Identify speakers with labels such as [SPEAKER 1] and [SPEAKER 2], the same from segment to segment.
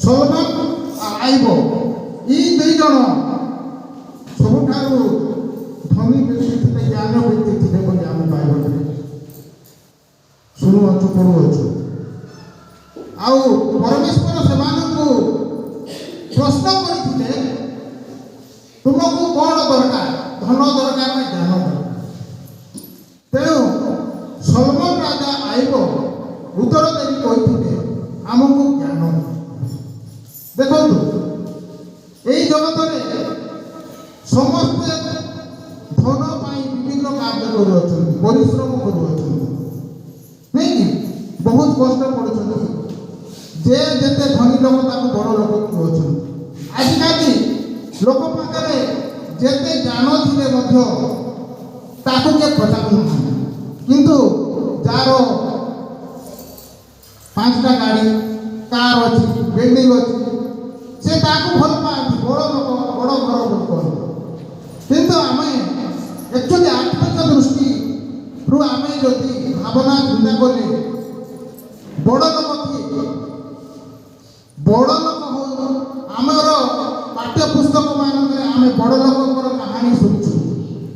[SPEAKER 1] ସଲମାନ ଆଇବ ଇ ଦୁଇ ଜଣ ସବୁଠାରୁ ଧନୀ ବ୍ୟକ୍ତି ଥିଲେ, ଜ୍ଞାନ ବ୍ୟକ୍ତି ଥିଲେ ବୋଲି ଆମେ ବାଇବଲରେ ଶୁଣୁଅଛୁ, ପଢ଼ୁଅଛୁ। ଆଉ ପରମେଶ୍ୱର ସେମାନଙ୍କୁ ପ୍ରଶ୍ନ କରିଥିଲେ, ତୁମକୁ କ'ଣ ଦରକାର? ଧନ ଦରକାର ନା ଜ୍ଞାନ ଦରକାର? ତେଣୁ ସଲମାନ ରାଜା ଆଇବ ଉତ୍ତର ଦେଇ କହିଥିଲେ, ଆମକୁ ଜ୍ଞାନ। ଦେଖନ୍ତୁ, এই ଜଗତରେ ସମସ୍ତେ ଧନ ପାଇଁ ବିଭିନ୍ନ କାର୍ଯ୍ୟ କରୁଅଛନ୍ତି, ପରିଶ୍ରମ କରୁଅଛନ୍ତି, ନାଇଁ କି? ବହୁତ କଷ୍ଟ ପଡ଼ୁଛନ୍ତି। ଯେ ଯେତେ ଧନୀ ଲୋକ ତାକୁ ବଡ଼ ଲୋକ କହୁଛନ୍ତି। ଆଜିକାଲି ଲୋକ ପାଖରେ ଯେତେ ଜ୍ଞାନ ଥିଲେ ମଧ୍ୟ ତାକୁ କିଏ ପଚାରୁନାହାନ୍ତି। କିନ୍ତୁ ଯାହାର 5ଟା ଗାଡ଼ି, କାର୍ ଅଛି, ବିଲ୍ଡିଂ ଅଛି, ସେ ତାକୁ ଭଲ ପାଆନ୍ତି, ବଡ଼ ଲୋକ, ବଡ଼ ଘର ବୋଲି କହନ୍ତି। କିନ୍ତୁ ଆମେ ଆକ୍ଚୁଆଲି ଆତ୍ମିକ ଦୃଷ୍ଟିରୁ ଆମେ ଯଦି ଭାବନା ଚିନ୍ତା କଲେ, ବଡ଼ ଲୋକ କିଏ? ବଡ଼ ଲୋକ ହଉ, ଆମର ପାଠ୍ୟ ପୁସ୍ତକ ମାନଙ୍କରେ ଆମେ ବଡ଼ ଲୋକଙ୍କର କାହାଣୀ ଶୁଣୁଛୁ।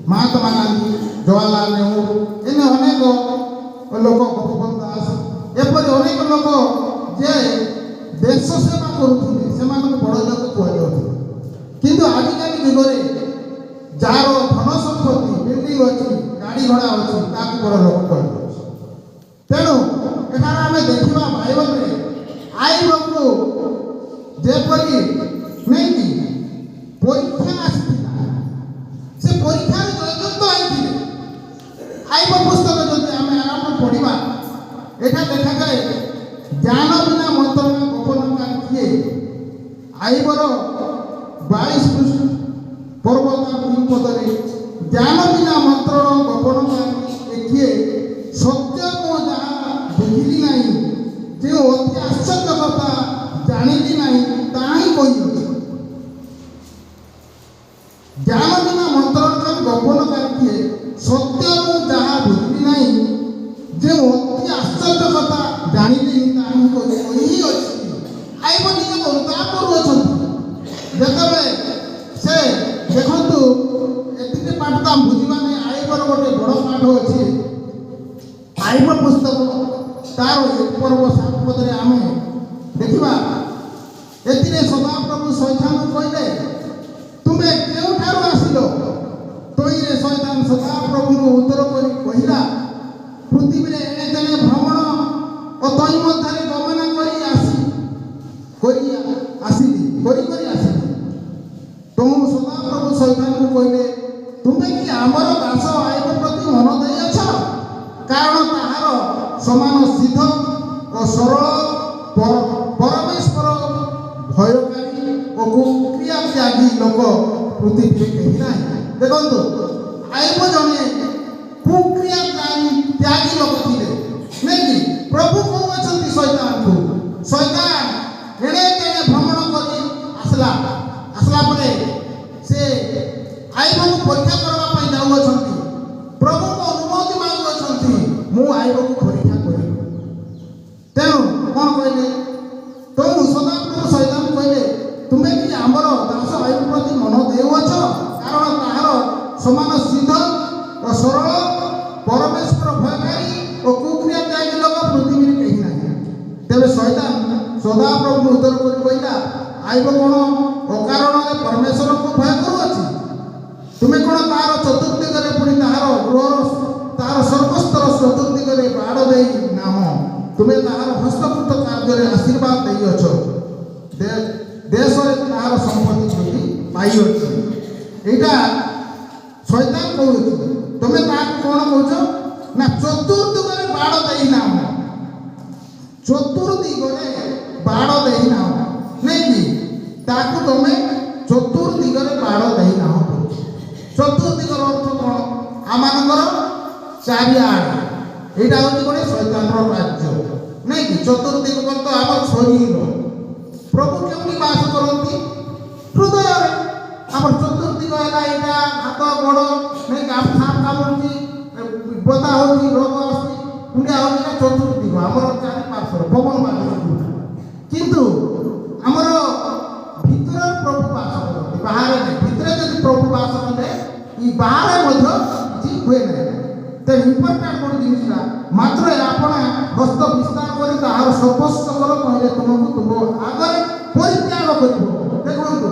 [SPEAKER 1] ମହାତ୍ମା ଗାନ୍ଧୀ, ଜବାହରଲାଲ ନେହେରୁ, ଏନେ ଅନେକ ଲୋକ, ଗୋପବନ୍ଧୁ ଦାସ, ଏପରି ଅନେକ ଲୋକ ଯେ ଦେଶ ସେବା କରୁଥିଲେ, ସେମାନଙ୍କୁ ବଡ଼ ଲୋକ କୁହାଯାଉଥିଲେ। କିନ୍ତୁ ଆଜିକାଲି ଯୁଗରେ ଯାହାର ଧନ ସମ୍ପତ୍ତି, ବିଲ୍ଡିଂ ଅଛି, ଗାଡ଼ି ଘୋଡ଼ା ଅଛି, ତାକୁ ବଡ଼ ଲୋକ କୁହାଯାଉଛି। ତେଣୁ ଏଠାରେ ଆମେ ଦେଖିବା ବାଇବଲରେ ଆଇବକୁ ଯେପରି ନେଇକି ପରୀକ୍ଷା ଆସିଥିଲା, ସେ ପରୀକ୍ଷାରେ ଜୟଯୁକ୍ତ ହୋଇଥିଲେ। ଆଇବ ପୁସ୍ତକ ଯଦି ଆମେ ଆରମ୍ଭ ପଢ଼ିବା, ଏଠା ଦେଖାଯାଏ ଜ୍ଞାନ ବିନା ମନ୍ତ୍ରଣା ଗୋପନକାରୀ କିଏ? ଆଇବର 22 ପର୍ବ ତାର 3 ପଦରେ ଜ୍ଞାନ ବିନା ମନ୍ତ୍ରଣ ଗୋପନକାରୀ କିଏ? ସତ୍ୟ ମୁଁ ଯାହା ବୁଝିଲି ନାହିଁ, ଯେଉଁ ଅତି ଆଶ୍ଚର୍ଯ୍ୟ କଥା ଜାଣିଲି ନାହିଁ, ତାହା ହିଁ କହିଅଛି। ଜ୍ଞାନ ବିନା ମନ୍ତ୍ରଣାକାରୀ ଗୋପନକାରୀ କିଏ? ସତ୍ୟ ମୁଁ ଯାହା ବୁଝିଲି ନାହିଁ, ଯେଉଁ ଅତି ଆଶ୍ଚର୍ଯ୍ୟ କଥା ଜାଣିଲି ତାହା ହିଁ କହିଅଛି। ଆଇବ ନିଜେ ତା କରୁଅଛନ୍ତି। ଯେତେବେଳେ ସେ ଦେଖନ୍ତୁ, ଏତିକି ପାଠ ତ ବୁଝିବା ନାହିଁ। ଆଇବର ଗୋଟେ ବଡ଼ ପାଠ ଅଛି। ଆଇବ ପୁସ୍ତକ ତାର 1 ପର୍ବ 7 ପଦରେ ଆମେ ଦେଖିବା, ଏଥିରେ ସଦାପ୍ରଭୁ ଶୈତାନକୁ କହିଲେ, ତୁମେ କେଉଁଠାରୁ ଆସିଲ? ତଇରେ ଶୈତାନ ସଦାପ୍ରଭୁଙ୍କୁ ଉତ୍ତର କରି କହିଲା, ପୃଥିବୀରେ ଏଣେ ତେଣେ ଭ୍ରମଣ ଓ ତଇ ମଧ୍ୟରେ ଗମନ କରି ଆସିଲି। ତୁମ ସଦାପ୍ରଭୁ ଶୈତାନକୁ କହିଲେ, ତୁମେ କି ଆମର ଦାସ ଆଇବ ପ୍ରତି ମନ ଦେଇଅଛ? କାରଣ ତାହାର ସମାନ ସିଦ୍ଧ ଓ ସରଳ, ପରମେଶ୍ୱର ଭୟକାରୀ ଓ କୁକ୍ରିୟା ତ୍ୟାଗୀ ଲୋକ ପୃଥିବୀରେ କେହି ନାହିଁ। ଦେଖନ୍ତୁ, ଆଇବ ଜଣେ କୁକ୍ରିୟା ତ୍ୟାଗୀ ଲୋକ ଥିଲେ, ନାଇଁକି? ପ୍ରଭୁ କହୁଅଛନ୍ତି ଶୈତାନକୁ, ଶୈତାନ ଏଣେ ତେଣେ ଭ୍ରମଣ କରି ଆସିଲା ପରେ ସେ ଆଇବକୁ ପରୀକ୍ଷା କରିବା ପାଇଁ ଯାଉଅଛନ୍ତି। ପ୍ରଭୁଙ୍କ ଅନୁମତି ମାଗୁଅଛନ୍ତି, ମୁଁ ଆଇବକୁ ପରୀକ୍ଷା କରିବି। ତେଣୁ କ'ଣ କହିଲେ? ତେଣୁ ସଦାପ୍ରଭୁ ଶୈତାନ କହିଲେ, ତୁମେ କି ଆମର ଦାସ ଆଇବ ପ୍ରତି ମନ ଦେଉଅଛ? କାରଣ ତାହାର ସମାନ ସିଦ୍ଧ ଓ ସରଳ, ପରମେଶ୍ୱର ଭୟକାରୀ ଓ କୁକ୍ରିୟା ତ୍ୟାଗୀ ଲୋକ ପୃଥିବୀରେ କେହି ନାହିଁ। ତେବେ ଶୈତାନ ସଦାପ୍ରଭୁଙ୍କୁ ଉତ୍ତର କରି କହିଲା, ଆଇବ କ'ଣ ଅକାରଣରେ ପରମେଶ୍ୱରଙ୍କୁ ଭୟ କରୁଅଛି? ତୁମେ କ'ଣ ତାହାର ଚତୁର୍ଦିଗରେ, ପୁଣି ତାହାର ଗୃହର, ତାହାର ସର୍ବସ୍ତର ଚତୁର୍ଦିଗରେ ବାଡ଼ ଦେଇ ନାହଁ? ତୁମେ ତାହାର ହସ୍ତକୃତ କାର୍ଯ୍ୟରେ ଆଶୀର୍ବାଦ ଦେଇଅଛ, ଦେଶରେ ତାହାର ସମ୍ପତ୍ତି ବୃଦ୍ଧି ପାଇଅଛି। ଏଇଟା ଶୈତାନ କହୁଛି। ତୁମେ ତାହାକୁ କ'ଣ କହୁଛ ନା ଚତୁର୍ଦିଗରେ ବାଡ଼ ଦେଇନାହଁ। ଚତୁର୍ଦିଗରେ ବାଡ଼ ଦେଇନାହଁ, ନାଇଁକି? ତାକୁ ତୁମେ ଚତୁର୍ଦିଗରେ ବାଡ଼ ଦେଇନାହଁ। ଚତୁର୍ଦିଗର ଅର୍ଥ କ'ଣ? ଆମମାନଙ୍କର ଚାରିଆଡ଼େ। এইটা হচ্ছে কোন শয়তানর রাজ্য নাকি চতুর্দিক বলতো আমার শরীর প্রভু কেমনি বাস করନ୍ତି হৃদୟରେ আমার চতুর্দিক ହେଲା এটা হাত গোড় ନାଇଁ সাপ কামুড়ছি বতা হচ্ছে রোগ আসছে কুড়িয়া হচ্ছে চতুর্দিক আমার চারি পার্শ্বর পবন বাজুଛି কিন্তু ଆମର ବାହାରେ ମଧ୍ୟ କିଛି ହୁଏ ନାହିଁ। ତ ଇମ୍ପୋର୍ଟାଣ୍ଟ ଗୋଟେ ଜିନିଷଟା ମାତ୍ର ଆପଣ ହସ୍ତ ବିସ୍ତାର କରି ତାହାର ସର୍ବସ୍ୱ କର କହିଲେ ତୁମକୁ ତୁମ ଆଗରେ ପରିତ୍ୟାଗ କରିବ। ଦେଖନ୍ତୁ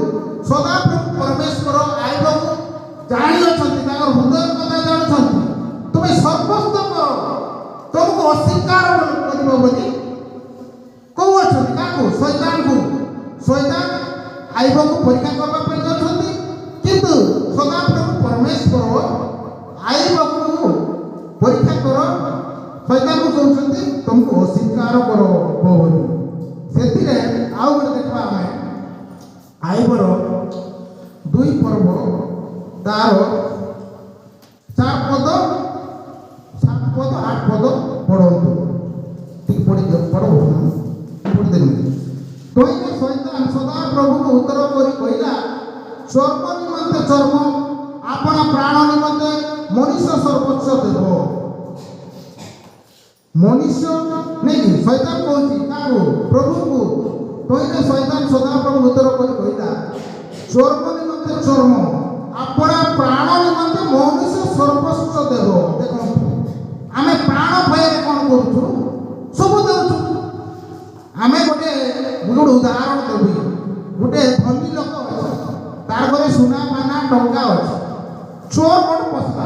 [SPEAKER 1] ସଦାପ୍ରଭୁ ପରମେଶ୍ୱର ଆଇବାକୁ ଜାଣିଅଛନ୍ତି, ତାଙ୍କର ହୃଦୟ କଥା ଜାଣୁଛନ୍ତି। ତୁମେ ସର୍ବସ୍ୱ କର, ତୁମକୁ ଅସ୍ୱୀକାର କରିବ ବୋଲି କହୁଅଛନ୍ତି। କାହାକୁ? ଶୈତାନକୁ। ଶୈତାନ ଆଇବାକୁ ପରୀକ୍ଷା କରିବା ପାଇଁ ଯାଉଛନ୍ତି, କିନ୍ତୁ ସଦାପ୍ରଭୁ ପରମେଶ୍ୱର ଆଇବାକୁ ପରୀକ୍ଷା କର, ଶୈତାନକୁ କହୁଛନ୍ତି ତୁମକୁ ଅସ୍ୱୀକାର କର ବୋଲି। ସେଥିରେ ଆଉ ଗୋଟେ ଦେଖିବା ଆମେ ଆଇବର 2 ପର୍ବ ତାର 4 ପଦ 7 ପଦ 8 ପଦ ପଢ଼ନ୍ତୁ। ଟିକେ ପଢ଼ିଦିଅ, ପଢ଼ିଦେବି। କହିଲେ ଶୈତାନ ସଦାପ୍ରଭୁକୁ ଉତ୍ତର କରି କହିଲା, ଚର୍ମ ନିମନ୍ତେ ଚର୍ମ, ଆପଣ ପ୍ରାଣ ନିମନ୍ତେ ମଣିଷ ସର୍ବସ୍ୱ ଦେବ। ମଣିଷ ନେଇକି ଶୈତାନ କହୁଛି କାହାକୁ? ପ୍ରଭୁଙ୍କୁ। କହିଲେ ଶୈତାନ ସଦାପ୍ରଭୁ ଉତ୍ତର କରି କହିଲା, ଚର୍ମ ନିମନ୍ତେ ଚର୍ମ, ଆପଣ ପ୍ରାଣ ନିମନ୍ତେ ମଣିଷ ସର୍ବସ୍ୱ ଦେବ। ଦେଖନ୍ତୁ ଆମେ ପ୍ରାଣ ଭୟରେ କ'ଣ କରୁଛୁ? ସବୁ ଦେଉଛୁ। ଆମେ ଗୋଟେ ଉଦାହରଣ ଦେବି। ଗୋଟେ ଧନୀ ଲୋକ ଅଛି, ତାର ଘରେ ସୁନା ପାନା ଟଙ୍କା ଅଛି। ଚୋର ଗୋଟେ ପଶିଲା,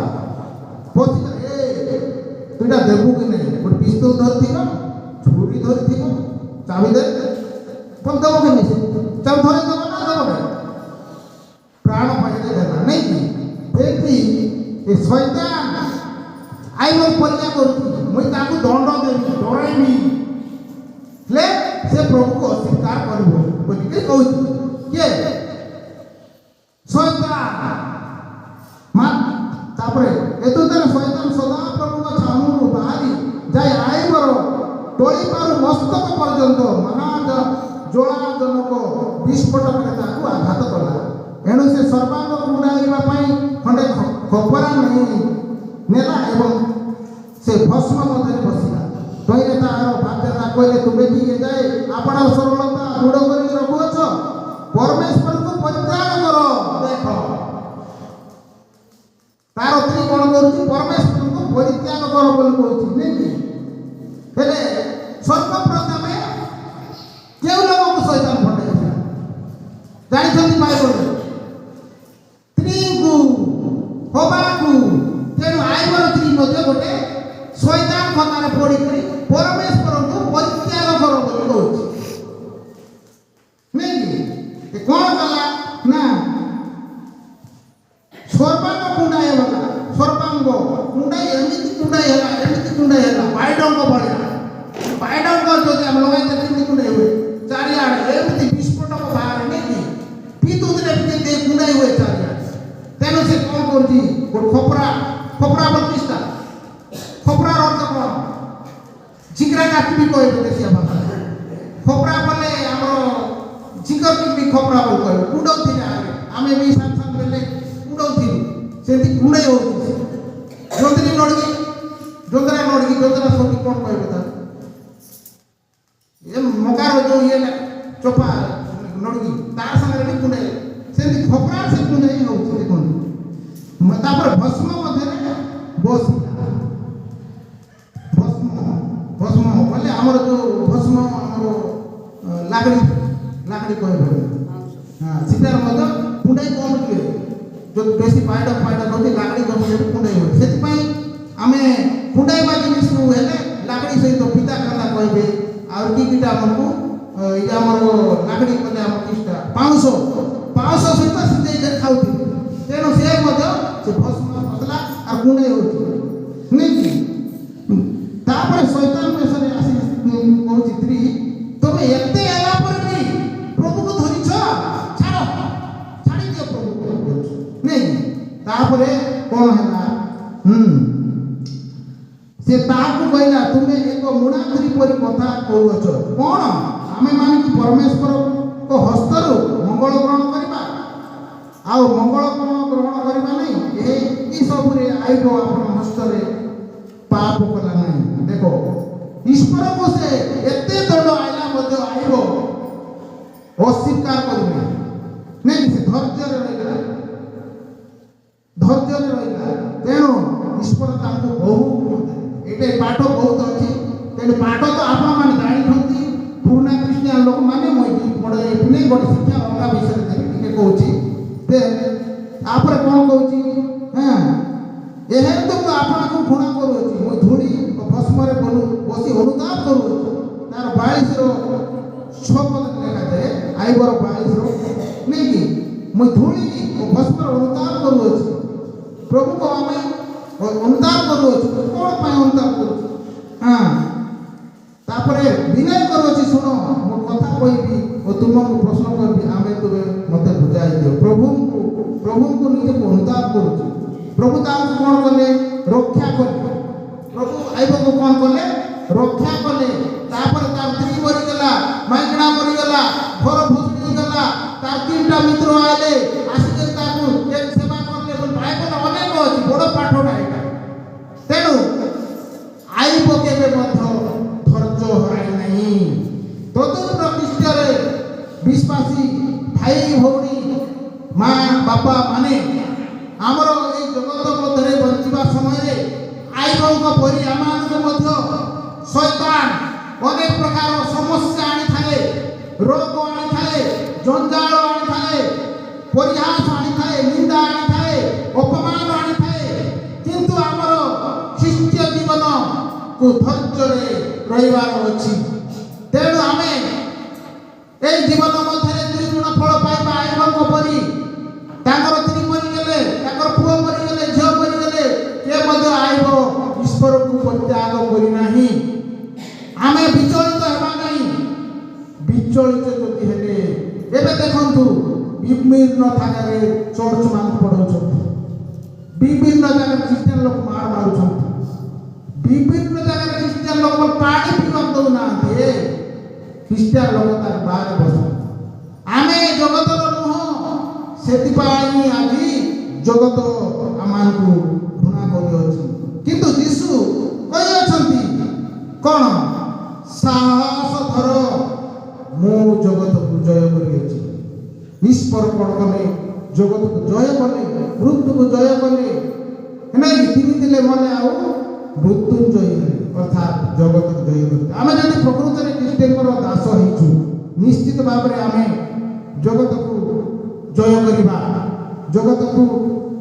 [SPEAKER 1] ତୁଇଟା ଦେବୁ କି ନାହିଁ? ଗୋଟେ ପିସ୍ତଲ ଧରିଥିବ, ଛୁରୀ ଧରିଥିବ, ଚାବି ଦେ ଦେବ କି ନାହିଁ? ଚାବି ଧରି ଦେବ ନା ଦେବ ନାହିଁ? ପ୍ରାଣ ପାଇଲେ ଦେଲା ନାଇଁ କି? ଏଠି ଏ ଶୈତାନ ଆଇବ ପରୀକ୍ଷା କରୁଛି, ମୁଇଁ ତାକୁ ଦଣ୍ଡ ଦେବି, ଡରାଇବି, ହେଲେ ସେ ପ୍ରଭୁକୁ ଅସ୍ୱୀକାର କରିବ ବୋଲିକି କହୁଛି। କିଏ? ଶୈତାନ। ତାପରେ ଏତଦ୍ୱାରା ଶୈତାନ ସଦାପ୍ରଭୁଙ୍କ ସାମୁରୁ ବାହାରି ଯାଇ ଆଇବର ତଳିପାରୁ ମସ୍ତକ ପର୍ଯ୍ୟନ୍ତ ଜ୍ୱାଳାଜନକ ବିସ୍ଫୋଟକରେ ତାକୁ ଆଘାତ କଲା। ଏଣୁ ସେ ସର୍ବାଙ୍ଗ ଉଡ଼ାଇବା ପାଇଁ ଖଣ୍ଡେ ଖପରା ନେଲା ଏବଂ ସେ ଭସ୍ମ ମଧ୍ୟରେ ବସିଲା। କହିଲେ ତାହାର ବାଧ୍ୟତା କହିଲେ, ତୁମେ କି ଏ ଯାଏ ଆପଣ ସରଳତା ଦୃଢ଼ କରି ରଖୁଅଛ, ପରମେଶ୍ୱରକୁ ପରିତ୍ୟାଗ କର। ଦେଖ ତାର ସ୍ତ୍ରୀ କ'ଣ କରୁଛି? ପରମେଶ୍ୱରଙ୍କୁ ପରିତ୍ୟାଗ କର ବୋଲି କହୁଛି ନାଇଁ କି? ହେଲେ ସର୍ବପ୍ରଥମେ କେଉଁ ଲୋକକୁ ଶୈତାନ ପଠାଇଥିଲା ଜାଣିଛନ୍ତି ବାଇବଲରେ? ସ୍ତ୍ରୀଙ୍କୁ ହବାକୁ। ତେଣୁ ଆଇବର ସ୍ତ୍ରୀ ମଧ୍ୟ ଗୋଟେ ଶୈତାନ କଥାରେ ପଡ଼ିକରି ପରମେଶ୍ୱରଙ୍କୁ ପରିତ୍ୟାଗ କର ବୋଲି କହୁଛି ନାଇଁ କି? କ'ଣ କଲା ନା ସର୍ବାଙ୍ଗ କୁଣ୍ଡାଇ ହେଲା। ସର୍ବାଙ୍ଗ କୁଣ୍ଡାଇ ଏମିତି କୁଣ୍ଡାଇ ହେଲା, ଏମିତି କୁଣ୍ଡାଇ ହେଲା, ବାଇଡଙ୍କ ଭଳିଆ। ବାଇଡଙ୍କ ଯଦି ଆମେ ଲଗାଇଲେ କେମିତି କୁଣ୍ଡାଇ ହୁଏ? ଚାରିଆଡ଼େ ଏମିତି ବିସ୍ଫୋଟକ ବାହାରେ ନାଇଁ କି? ବିଦ୍ୟୁତରେ କେମିତି କୁଣ୍ଡାଇ ହୁଏ ଚାରିଆଡ଼େ। ତେଣୁ ସେ କ'ଣ କରୁଛି? ଗୋଟେ ଖପରା 32ଟା। ଖପରାର ଅର୍ଥ କ'ଣ? ଝିକରା କାଟିବି କହିବେ ଦେଶିଆ ଭାଷାରେ। ଖପରା ବୋଲେ ଆମର ଝିକରକି ବି ଖପରା ବୋଲି କହିବେ। କୁଣ୍ଡଉଥିଲେ ଆଗେ, ଆମେ ବି ସାଙ୍ଗେ ସାଙ୍ଗେ ବେଲେ କୁଣ୍ଡଉଥିଲୁ, ସେମିତି କୁଣ୍ଡେଇ ହେଉଛି। ଯୋନ୍ଦରା ନଡ଼ଗି ଯୋନ୍ଦରା ସଖୀ କ'ଣ କହିବେ ତାକୁ? ଏ ମକାର ଯେଉଁ ଇଏ ଚୋପା ନଡ଼ଗି ତାର ସାଙ୍ଗରେ ବି କୁଣ୍ଡେଇ, ସେମିତି ଖପରା ସେ କୁଣ୍ଡେଇ ହେଉଛି। ଦେଖନ୍ତୁ ତାପରେ ଭସ୍ମ ମଧ୍ୟରେ ବସିଲା। ଭସ୍ମ ବୋଲେ ଆମର ଯେଉଁ ଭସ୍ମ ଆମର ଲାକଡ଼ି କହିବେ, ହଁ ସେଟାର ମଧ୍ୟ କୁଣ୍ଡେଇ କମ୍ ହୁଏ। ଯଦି ବେଶୀ ପାଇଡ଼ ଯଦି ଲାକଡ଼ି ଜମିଲେ କୁଣ୍ଡେଇ ହୁଏ। ସେଥିପାଇଁ ଆମେ କୁଣ୍ଡାଇବା ଜିନିଷକୁ ହେଲେ ଲାକଡ଼ି ସହିତ ପିତା କାନ୍दा କହିବେ। ଆଉ କିଟା ଆମକୁ ଇଏ ଆମର ଲାକଡ଼ି କଲେ ଆମର କିଛିଟା ପାଉଁଶ ସହିତ ସିଝେଇ ଖାଉଥିଲେ। ତେଣୁ ସେ ମଧ୍ୟ ସେ ଭସ୍ମ ମସଲା ଆଉ କୁଣ୍ଡେଇ ହେଉଛି ନାଇଁ କି? ତାପରେ ଶୈତାନ ବେଶରେ ଆସି କହୁଛି, ସ୍ତ୍ରୀ ତମେ ଏତେ ହେଲା ପରେ ବି ପ୍ରଭୁକୁ ଧରିଛ, ଛାଡ଼ି ଦିଅ ପ୍ରଭୁକୁ ନାଇଁ। ତାପରେ କ'ଣ ହେଲା? ସେ ତାହାକୁ କହିଲା, ତୁମେ ଏକ ମୁଣାଖୁରୀ ପରି କଥା କହୁଅଛ। କ'ଣ ଆମେ ମାନେ କି ପରମେଶ୍ୱରଙ୍କ ହସ୍ତରୁ ମଙ୍ଗଳ ଗ୍ରହଣ କରିବା ଆଉ ମଙ୍ଗଳ ଗ୍ରହଣ କରିବା ନାହିଁ? ଏସବୁରେ ଆଇବ ଆପଣ ହସ୍ତରେ ପାପ କଲା ନାହିଁ। ଦେଖ ଈଶ୍ୱରକୁ ସେ ଏତେ ଦଣ୍ଡ ଆଇଲା ମଧ୍ୟ ଆଇବ ଅସ୍ୱୀକାର କରିବେ ନାଇଁ। ସେ ଧୈର୍ଯ୍ୟରେ ରହିଲା, ଆଇବର 22 ନେଇକି ମୁଁ ଧୂଳି ଓ ଭସ୍ମର ଅନୁତାପ କରୁଅଛି। ପ୍ରଭୁଙ୍କୁ ଆମେ ଅନୁତାପ କରୁଅଛୁ। କ'ଣ ପାଇଁ ଅନୁତାପ କରୁଛୁ? ହଁ, ତାପରେ ବିନୟ କରୁଅଛି, ଶୁଣ ମୁଁ କଥା କହିବି ଓ ତୁମକୁ ପ୍ରଶ୍ନ କରିବି, ଆମେ ତୁମେ ମୋତେ ବୁଝାଇ ଦିଅ। ପ୍ରଭୁଙ୍କୁ ନିଜକୁ ଅନୁତାପ କରୁଛୁ। ପ୍ରଭୁ ତାଙ୍କୁ କ'ଣ କଲେ? ରକ୍ଷା କଲେ। ପ୍ରଭୁ ଆଇବକୁ କ'ଣ କଲେ? ରକ୍ଷା କଲେ। ତାପରେ ତାର ସ୍ତ୍ରୀ ମରିଗଲା, ମାଇକିଣା ମରିଗଲା, ଘର ଭୁଷୁଡ଼ିଗଲା। ତାର 3ଟା ମିତ୍ର ଆଇଲେ, ଆସିକରି ତାକୁ ସେବା କଲେ। ବାଇବଲ ଅନେକ ଅଛି, ବଡ଼ ପାଠଟା ଏଇଟା। ତେଣୁ ଆଇବ କେବେ ମଧ୍ୟ ଧୈର୍ଯ୍ୟ ହରାଇ ନାହିଁ। ତଦୁପର ଖ୍ରୀଷ୍ଟରେ ବିଶ୍ୱାସୀ ଭାଇ ଭଉଣୀ, ମା ବାପା ମାନେ ଆମର ଏଇ ଜଗତ ମଧ୍ୟରେ ବଞ୍ଚିବା ସମୟରେ ଆଇବଙ୍କ ପରି ଆମମାନଙ୍କୁ ମଧ୍ୟ ଶୈତାନ ଅନେକ ପ୍ରକାର ସମସ୍ୟା ଆଣିଥାଏ, ରୋଗ ଆଣିଥାଏ, ଜଞ୍ଜାଳ ଆଣିଥାଏ, ପରିହାସ ଆଣିଥାଏ, ନିନ୍ଦା ଆଣିଥାଏ, ଅପମାନ ଆଣିଥାଏ। କିନ୍ତୁ ଆମର ଖ୍ରୀଷ୍ଟୀୟ ଜୀବନକୁ ଧୈର୍ଯ୍ୟରେ ରହିବାର ଅଛି। ତେଣୁ ଆମେ এই ଜୀବନ ମଧ୍ୟରେ 2 ଗୁଣ ଫଳ ପାଇବା ଆଇବଙ୍କ ପରି। ତାଙ୍କର ସ୍ତ୍ରୀ ମରିଗଲେ, ତାଙ୍କର ପୁଅ ମରିଗଲେ, ଝିଅ ମରିଗଲେ, କିଏ ମଧ୍ୟ ଆଇବ ଈଶ୍ୱରକୁ ପରିତ୍ୟାଗ କରିନାହିଁ। ଆମେ ବିଚଳିତ ହେବା ନାହିଁ। ବିଚଳିତ ଯଦି ହେଲେ, ଏବେ ଦେଖନ୍ତୁ ବିଭିନ୍ନ ଜାଗାରେ ଚର୍ଚ୍ଚ ମାନ ପଢ଼ଉଛନ୍ତି, ବିଭିନ୍ନ ଜାଗାରେ ଖ୍ରୀଷ୍ଟିଆନ ଲୋକ ମାଡ଼ ମାରୁଛନ୍ତି, ବିଭିନ୍ନ ଜାଗାରେ ଖ୍ରୀଷ୍ଟିଆନ ଲୋକ ପାଣି ପିଇବାକୁ ଦେଉନାହାନ୍ତି। ଖ୍ରୀଷ୍ଟିଆନ ଲୋକ ତାର ବାହାରେ ବସୁଛନ୍ତି। ଆମେ ଜଗତର ନୁହଁ, ସେଥିପାଇଁ ଆଜି ଜଗତ ଆମମାନଙ୍କୁ ଘୃଣା କରିଅଛି। କିନ୍ତୁ ଯୀଶୁ କହିଅଛନ୍ତି କ'ଣ? ସାହସ ଧର, ମୁଁ ଜଗତକୁ ଜୟ କରିଅଛି। ଈଶ୍ୱର କ'ଣ କଲେ? ଜଗତକୁ ଜୟ କଲେ, ମୃତ୍ୟୁକୁ ଜୟ କଲେ। ନାଇଁ 3 ଦିନ ମଲେ ଆଉ ମୃତ୍ୟୁଞ୍ଜୟ ହେଲେ, ଅର୍ଥାତ୍ ଜଗତକୁ ଜୟ କଲେ। ଆମେ ଯଦି ପ୍ରକୃତରେ ଖ୍ରୀଷ୍ଟଙ୍କର ଦାସ ହେଇଛୁ, ନିଶ୍ଚିତ ଭାବରେ ଆମେ ଜଗତକୁ ଜୟ କରିବା। ଜଗତକୁ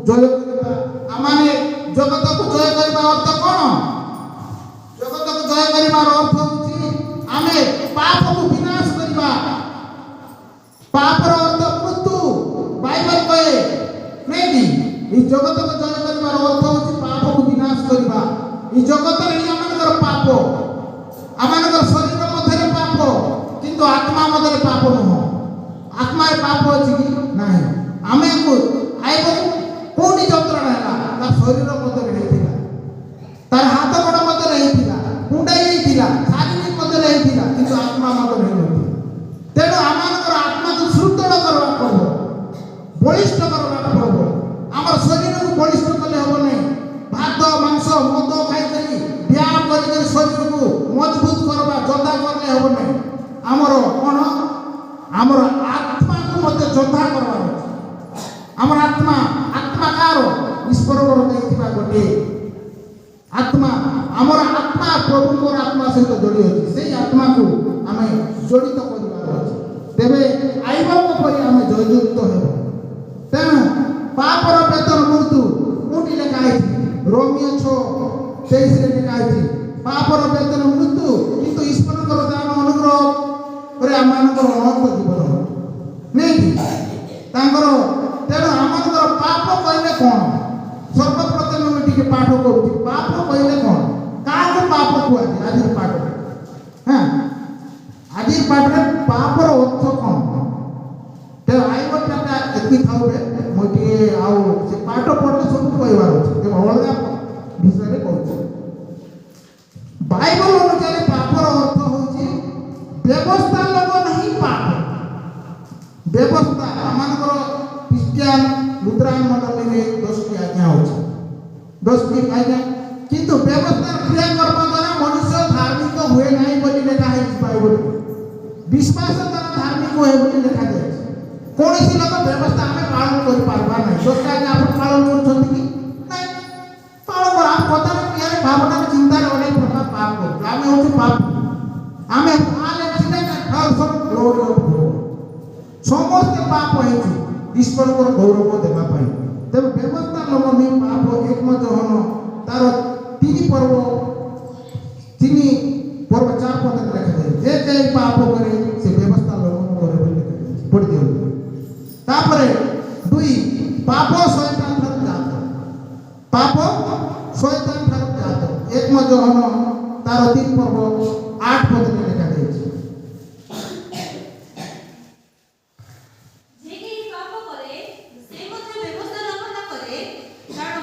[SPEAKER 1] ଜୟ କରିବା। ଆମେ ଜଗତକୁ ଜୟ କରିବା ଅର୍ଥ କ'ଣ? ଜଗତକୁ ଜୟ କରିବାର ଅର୍ଥ ହେଉଛି ଆମେ ପାପକୁ ବିନାଶ କରିବା। ପାପର ଅର୍ଥ ମୃତ୍ୟୁ। ବାଇବଲ କହେ ନାଇଁ କି এই ଜଗତକୁ ଜୟ କରିବାର ଅର୍ଥ ହେଉଛି ପାପକୁ ବିନାଶ କରିବା। এই ଜଗତରେ ହିଁ ଆମମାନଙ୍କର ପାପ, ଆମମାନଙ୍କର ଶରୀର ମଧ୍ୟରେ ପାପ, କିନ୍ତୁ ଆତ୍ମା ମଧ୍ୟରେ ପାପ ନୁହଁ। ଆତ୍ମାରେ ପାପ ଅଛି କି ନାହିଁ? ଆମକୁ ଆଇବ କୋଉଠି ଯନ୍ତ୍ରଣା ହେଲା? ତା ଶରୀର ମଧ୍ୟରେ ହେଇଥିଲା, ତାର ହାତ ଗୋଡ଼ ମଧ୍ୟରେ ହେଇଥିଲା, କୁଣ୍ଡାଇ ହେଇଥିଲା, ଶାରୀରିକ ମଧ୍ୟରେ ହେଇଥିଲା, କିନ୍ତୁ ଆତ୍ମା ମଧ୍ୟରେ ହେଇନଥିଲା। ତେଣୁ ଆମମାନଙ୍କର ଆତ୍ମାକୁ ସୁଦୃଢ଼ କରିବାକୁ ପଡ଼ିବ, ବଳିଷ୍ଠ କରିବାକୁ ପଡ଼ିବ। ଆମର ଶରୀରକୁ ବଳିଷ୍ଠ କଲେ ହେବ ନାହିଁ। ଭାତ ମାଂସ ମଦ ଖାଇକରି ବ୍ୟାୟାମ କରିକରି ଶରୀରକୁ ମଜବୁତ କରିବା, ଯୋଦ୍ଧା କଲେ ହେବ ନାହିଁ। ଆମର କ'ଣ? ଆମର ଆତ୍ମାକୁ ମଧ୍ୟ ଯୋଦ୍ଧା କରବାର ଅଛି। ଆମର ଆତ୍ମା କାହାର? ଈଶ୍ୱରଙ୍କର ଦେଇଥିବା ଗୋଟିଏ ଆତ୍ମା। ଆମର ଆତ୍ମା ପ୍ରଭୁଙ୍କର ଆତ୍ମା ସହିତ ଯୋଡ଼ି ଅଛି। ସେଇ ଆତ୍ମାକୁ ଆମେ ଜଡ଼ିତ କରିବାର ଅଛି। ତେବେ ଆଇବଙ୍କ ପରି ଆମେ ଜୟଯୁକ୍ତ ହେବ। ତେଣୁ ପାପର ବେତନ ମୃତ୍ୟୁ କୋଉଠି ଲେଖା ହେଇଛି? ରୋମିଓ 6:23 ଲେଖା ହେଇଛି। ପାପର ବେତନ ମୃତ୍ୟୁ, କିନ୍ତୁ ଈଶ୍ୱରଙ୍କର ଦାନ ଅନୁଗ୍ରହରେ ଆମମାନଙ୍କର ଅନନ୍ତ ଜୀବନ ନାଇଁ କି? ତାଙ୍କର ତେଣୁ ଆମମାନଙ୍କର ପାପ କହିଲେ କ'ଣ? ସର୍ବପ୍ରଥମେ ମୁଁ ଟିକେ ପାଠ କରୁଛି। ପାପ କହିଲେ କ'ଣ? କାହାକୁ ପାପ କୁହାଯାଏ? ଆଜିର ପାଠରେ ଆଜିର ପାଠରେ ପାପର ଅର୍ଥ କ'ଣ? ତେଣୁ ଆଇବଟା ଏତିକି ଥାଉରେ ମୁଁ ଟିକେ ଆଉ ସେ ପାଠ ପଢ଼ିଲେ ସବୁ କହିବାର ଅଛି। ତେଣୁ ଅଲଗା ବିଷୟରେ କହୁଛି। ବାଇବଲ ଅନୁସାରେ ପାପର ଅର୍ଥ ହେଉଛି ବ୍ୟବସ୍ଥା ଲୋକ ନାହିଁ ପାପ। ବ୍ୟବସ୍ଥା ଆମମାନଙ୍କର ଖ୍ରୀଷ୍ଟିଆନ ଲୁଥରାନ ମଣ୍ଡଳୀରେ 10ଟି ଆଜ୍ଞା ଅଛି, 10ଟି ଆଜ୍ଞା। କିନ୍ତୁ ବ୍ୟବସ୍ଥା କ୍ରିୟା କରିବା ଦ୍ୱାରା ମନୁଷ୍ୟ ଧାର୍ମିକ ହୁଏ ନାହିଁ ବୋଲି ଲେଖା ହେଇଛି ବାଇବଲ। ବିଶ୍ୱାସ ଦ୍ୱାରା ଧାର୍ମିକ ହୁଏ ବୋଲି ଲେଖାଯାଇଛି। କୌଣସି ଲୋକ ବ୍ୟବସ୍ଥା ଆମେ ପାଳନ କରିପାରିବା ନାହିଁ। 10ଟି ଆଜ୍ଞା ଆପଣ ପାଳନ କରୁଛନ୍ତି କି ନାହିଁ? ପାଳନ କର। ଆମ କଥାରେ କ୍ରିୟାରେ ଭାବନାରେ ଚିନ୍ତାରେ ଅନେକ ପ୍ରକାର ପାପ କରୁଛୁ। ଆମେ ହେଉଛୁ ପାପ। ଆମେ ସମସ୍ତେ ପାପ ହେଇଛୁ ଈଶ୍ୱରଙ୍କର ଗୌରବ ଦେବା ପାଇଁ। ତେବେ ବ୍ୟବସ୍ଥା ଲଙ୍ଘନ ପାପ। 1 ଜହନ ତାର 3 ପର୍ବ 4 ପଦରେ ଲେଖାଯାଏ। ଯେ କେହି ପାପ କରେ ସେ ବ୍ୟବସ୍ଥା ଲଙ୍ଘନ করে ବୋଲି ଲେଖାଯାଏ।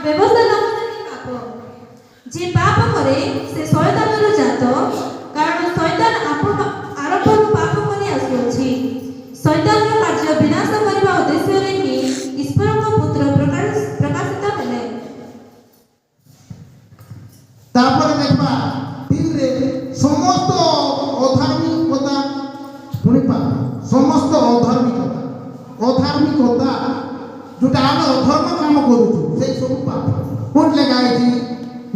[SPEAKER 2] ବ୍ୟବସ୍ଥା ନ କଲେ ହିଁ ପାପ। ଯେ ପାପ କରେ ସେ ଶୟତାନର ଜାତ, କାରଣ ଶୟତାନ ଆରମ୍ଭରୁ ପାପ କରି ଆସୁଅଛି। ଶୟତାନର କାର୍ଯ୍ୟ ବିନାଶ କରିବା ଉଦ୍ଦେଶ୍ୟରେ ହିଁ ଈଶ୍ୱରଙ୍କ ପୁତ୍ର ପ୍ରକାଶିତ ହେଲେ।
[SPEAKER 1] ତାପରେ ଦେଖିବା 3ରେ ସମସ୍ତ ଅଧାର୍ମିକତା ପୁଣି ପାପ। ସମସ୍ତ ଅଧାର୍ମିକତା ଯୋଉଟା ଆମେ ଅଧର୍ମ କାମ କରୁଛୁ ସେଇ ସବୁ ପାପ। କୋଉଠି ଲେଖା ହେଇଛି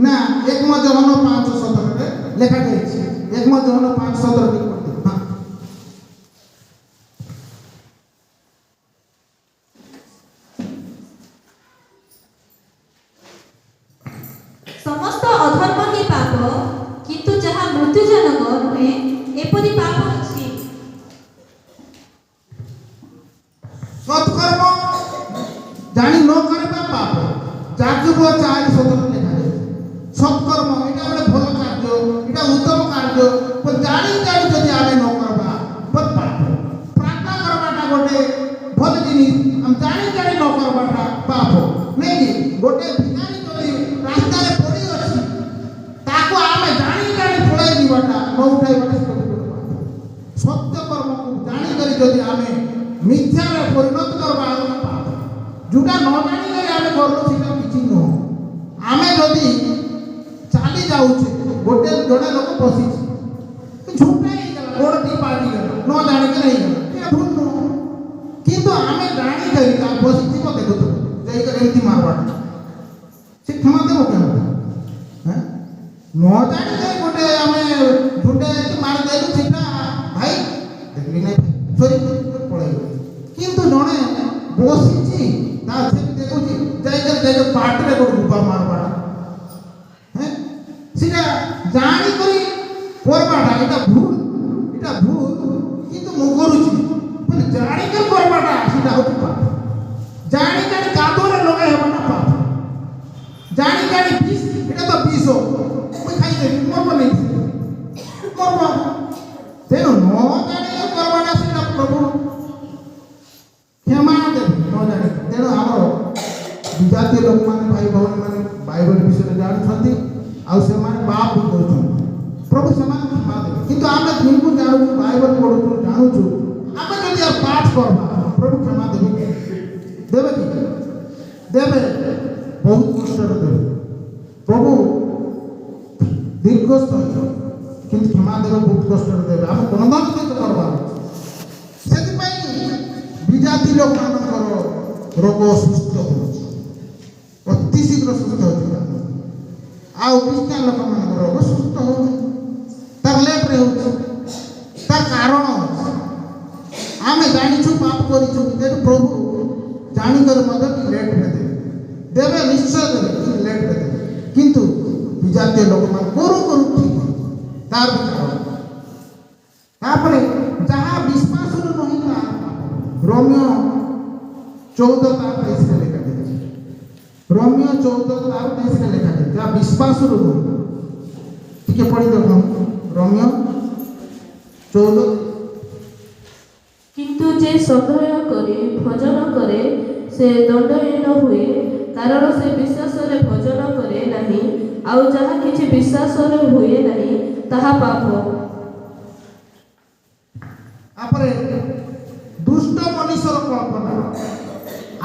[SPEAKER 1] ନା 1 ଯୋହନ 5:17ରେ ଲେଖା ଯାଇଛି। 1 ଯୋହନ 5:17 ଟିକେ ପଢ଼ିଦିଅ। ହଁ।
[SPEAKER 2] ସମସ୍ତ ଅଧର୍ମ ହିଁ ପାପ, କିନ୍ତୁ ଯାହା ମୃତ୍ୟୁଜନକ ନୁହେଁ ଏପରି ପାପ ଅଛି।
[SPEAKER 1] ସତ୍କର୍ମ ଜାଣି ନ କରିବା ପାପ। ଯାଜକ 4:17 ଲେଖା ଯାଇଛି। ସତ୍କର୍ମ এটা ଗୋଟେ ଭଲ କାର୍ଯ୍ୟ, এটা ଉତ୍ତମ କାର୍ଯ୍ୟ, ଜାଣି ଯଦି ଆମେ ନ କରିବା ପାପ। ପ୍ରାର୍ଥନା କରବାଟା ଗୋଟେ ଭଲ ଜିନିଷ, ଆମେ ଜାଣି ନ କରବାଟା ପାପ ନାଇଁ କି? ଗୋଟେ ଭିକାରୀ ଯଦି ରାସ୍ତାରେ ପଡ଼ି ଅଛି ତାକୁ ଆମେ ଜାଣି ପଳାଇ ଯିବାଟା ନ ଉଠାଇବାଟା ସେଟା ଗୋଟେ ପାପ। ସତ୍ୟ କର୍ମକୁ ଜାଣିକରି ଯଦି ଆମେ ମିଥ୍ୟାରେ ପରିଣତ କରିବା ପାପ। ଯୋଉଟା ନ ଜାଣିକରି ଆମେ କରଲୁ ସେଟା କିଛି ନୁହଁ। ଆମେ ଯଦି ଚାଲି ଯାଉଛେ ଗୋଟେ ଜଣେ ଲୋକ ବସିଛି ଝୁଣ୍ଟା ହେଇଗଲା, ଗୋଡ଼ ଟିକେ ପାଟିଗଲା, ନ ଜାଣିକି ହେଇଗଲା, ଏଇଟା ଭୁଲ ନୁହଁ। କିନ୍ତୁ ଆମେ ଜାଣିକରି ତା ବସିଥିବ ଦେଖୁଥିବ ଯାଇକରି ଏମିତି ମାରବାଟା ସେ କ୍ଷମା ଦେବ କେମିତି? ନ ଜାଣିକରି ଗୋଟେ ଆମେ ଝୁଣ୍ଟା ମାରିଦେଲୁ ସେଟା ଭାଇ ଦେଖିଲି ନାଇଁ ସରି ପଳେଇବ। କିନ୍ତୁ ଜଣେ ବସିଛି ତା ସେଠି ଦେଖୁଛି ଯାଇକରି ପାଟିରେ ଗୋଟେ ଗୁପା ମାରବାଟା সেটা জানি করে করবাটা এটা ভুল। কিন্তু মু করুছি মানে জানি করে করবাটা সেটা হচ্ছে পাপ। জানি কাদরে লগাই হবাটা পাপ। জানি বিষ এটা তো বিষ মুই খাইদেবি মরব নেই মরব। তেণু ন জানি করবাটা সেটা প্রভু ক্ষমা দেবে ন জানি। তেণু আমার বিজাতীয় লোক মানে ভাই ভଉଣୀ ମାନେ ବାଇବଲ ବିଷୟରେ ଜାଣିଛନ୍ତି ଆଉ ସେମାନେ ପାପ ବି କରୁଛନ୍ତି। ପ୍ରଭୁ ସେମାନଙ୍କୁ କ୍ଷମା ଦେବେ। କିନ୍ତୁ ଆମେ ଦିନକୁ ଜାଣୁଛୁ ବାଇବଲ ପଢୁଛୁ ଜାଣୁଛୁ ଆମେ ଯଦି ପାଠ କରିବା ପ୍ରଭୁ କ୍ଷମା ଦେବେ କି? ଦେବେ କି? ଦେବେ, ବହୁତ କଷ୍ଟରେ ଦେବେ। ପ୍ରଭୁ ଦୀର୍ଘସ୍ଥାୟୀ କିନ୍ତୁ କ୍ଷମା ଦେବେ, ବହୁତ କଷ୍ଟରେ ଦେବେ। ଆମେ ଗଣଦାନ ସହିତ କରବାର ଅଛି। ସେଥିପାଇଁ ବିଜାତି ଲୋକମାନଙ୍କର ରୋଗ ସୁସ୍ଥ ହେଉଛି, ଅତି ଶୀଘ୍ର ସୁସ୍ଥ ହେଉଛି। ଆଉ ଖ୍ରୀଷ୍ଟିଆନ ଲୋକମାନଙ୍କର ରୋଗ ସୁସ୍ଥ ହେଉନି, ତାର ଲେଟ୍ରେ ହେଉଛି। ତାର କାରଣ ଆମେ ଜାଣିଛୁ ପାପ କରିଛୁ, ତେଣୁ ପ୍ରଭୁ ଜାଣିକରି ମଧ୍ୟ ଟିକେ ଲେଟ୍ରେ ଦେବେ ନିଶ୍ଚୟ ଦେବେ, କିନ୍ତୁ ଲେଟ୍ରେ ଦେବେ। କିନ୍ତୁ ବିଜାତୀୟ ଲୋକମାନେ କରୁ ଠିକ୍ ତାର ବି କାରଣ। ତାପରେ ଯାହା ବିଶ୍ୱାସରୁ ରହିଲା ରୋମିଓ 14:23 ଲେଖା ଯାଇଛି। ରୋମିଓ 14:23 ଲେଖା ଯାଇଛି। ଯାହା ବିଶ୍ୱାସରୁ ରହିଲା ଟିକେ ପଢ଼ି ଦେଖ। ରୋମିଓ 14।
[SPEAKER 3] କିନ୍ତୁ ଯେ ସନ୍ଦେହ କରି ଭଜନ କରେ ସେ ଦଣ୍ଡହୀନ ହୁଏ, କାରଣ ସେ ବିଶ୍ୱାସରେ ଭଜନ କରେ ନାହିଁ। ଆଉ ଯାହା କିଛି ବିଶ୍ୱାସରେ ହୁଏ ନାହିଁ ତାହା ପାପ।
[SPEAKER 1] ତାପରେ ଦୁଷ୍ଟ ମନୁଷ୍ୟର କଳ୍ପନା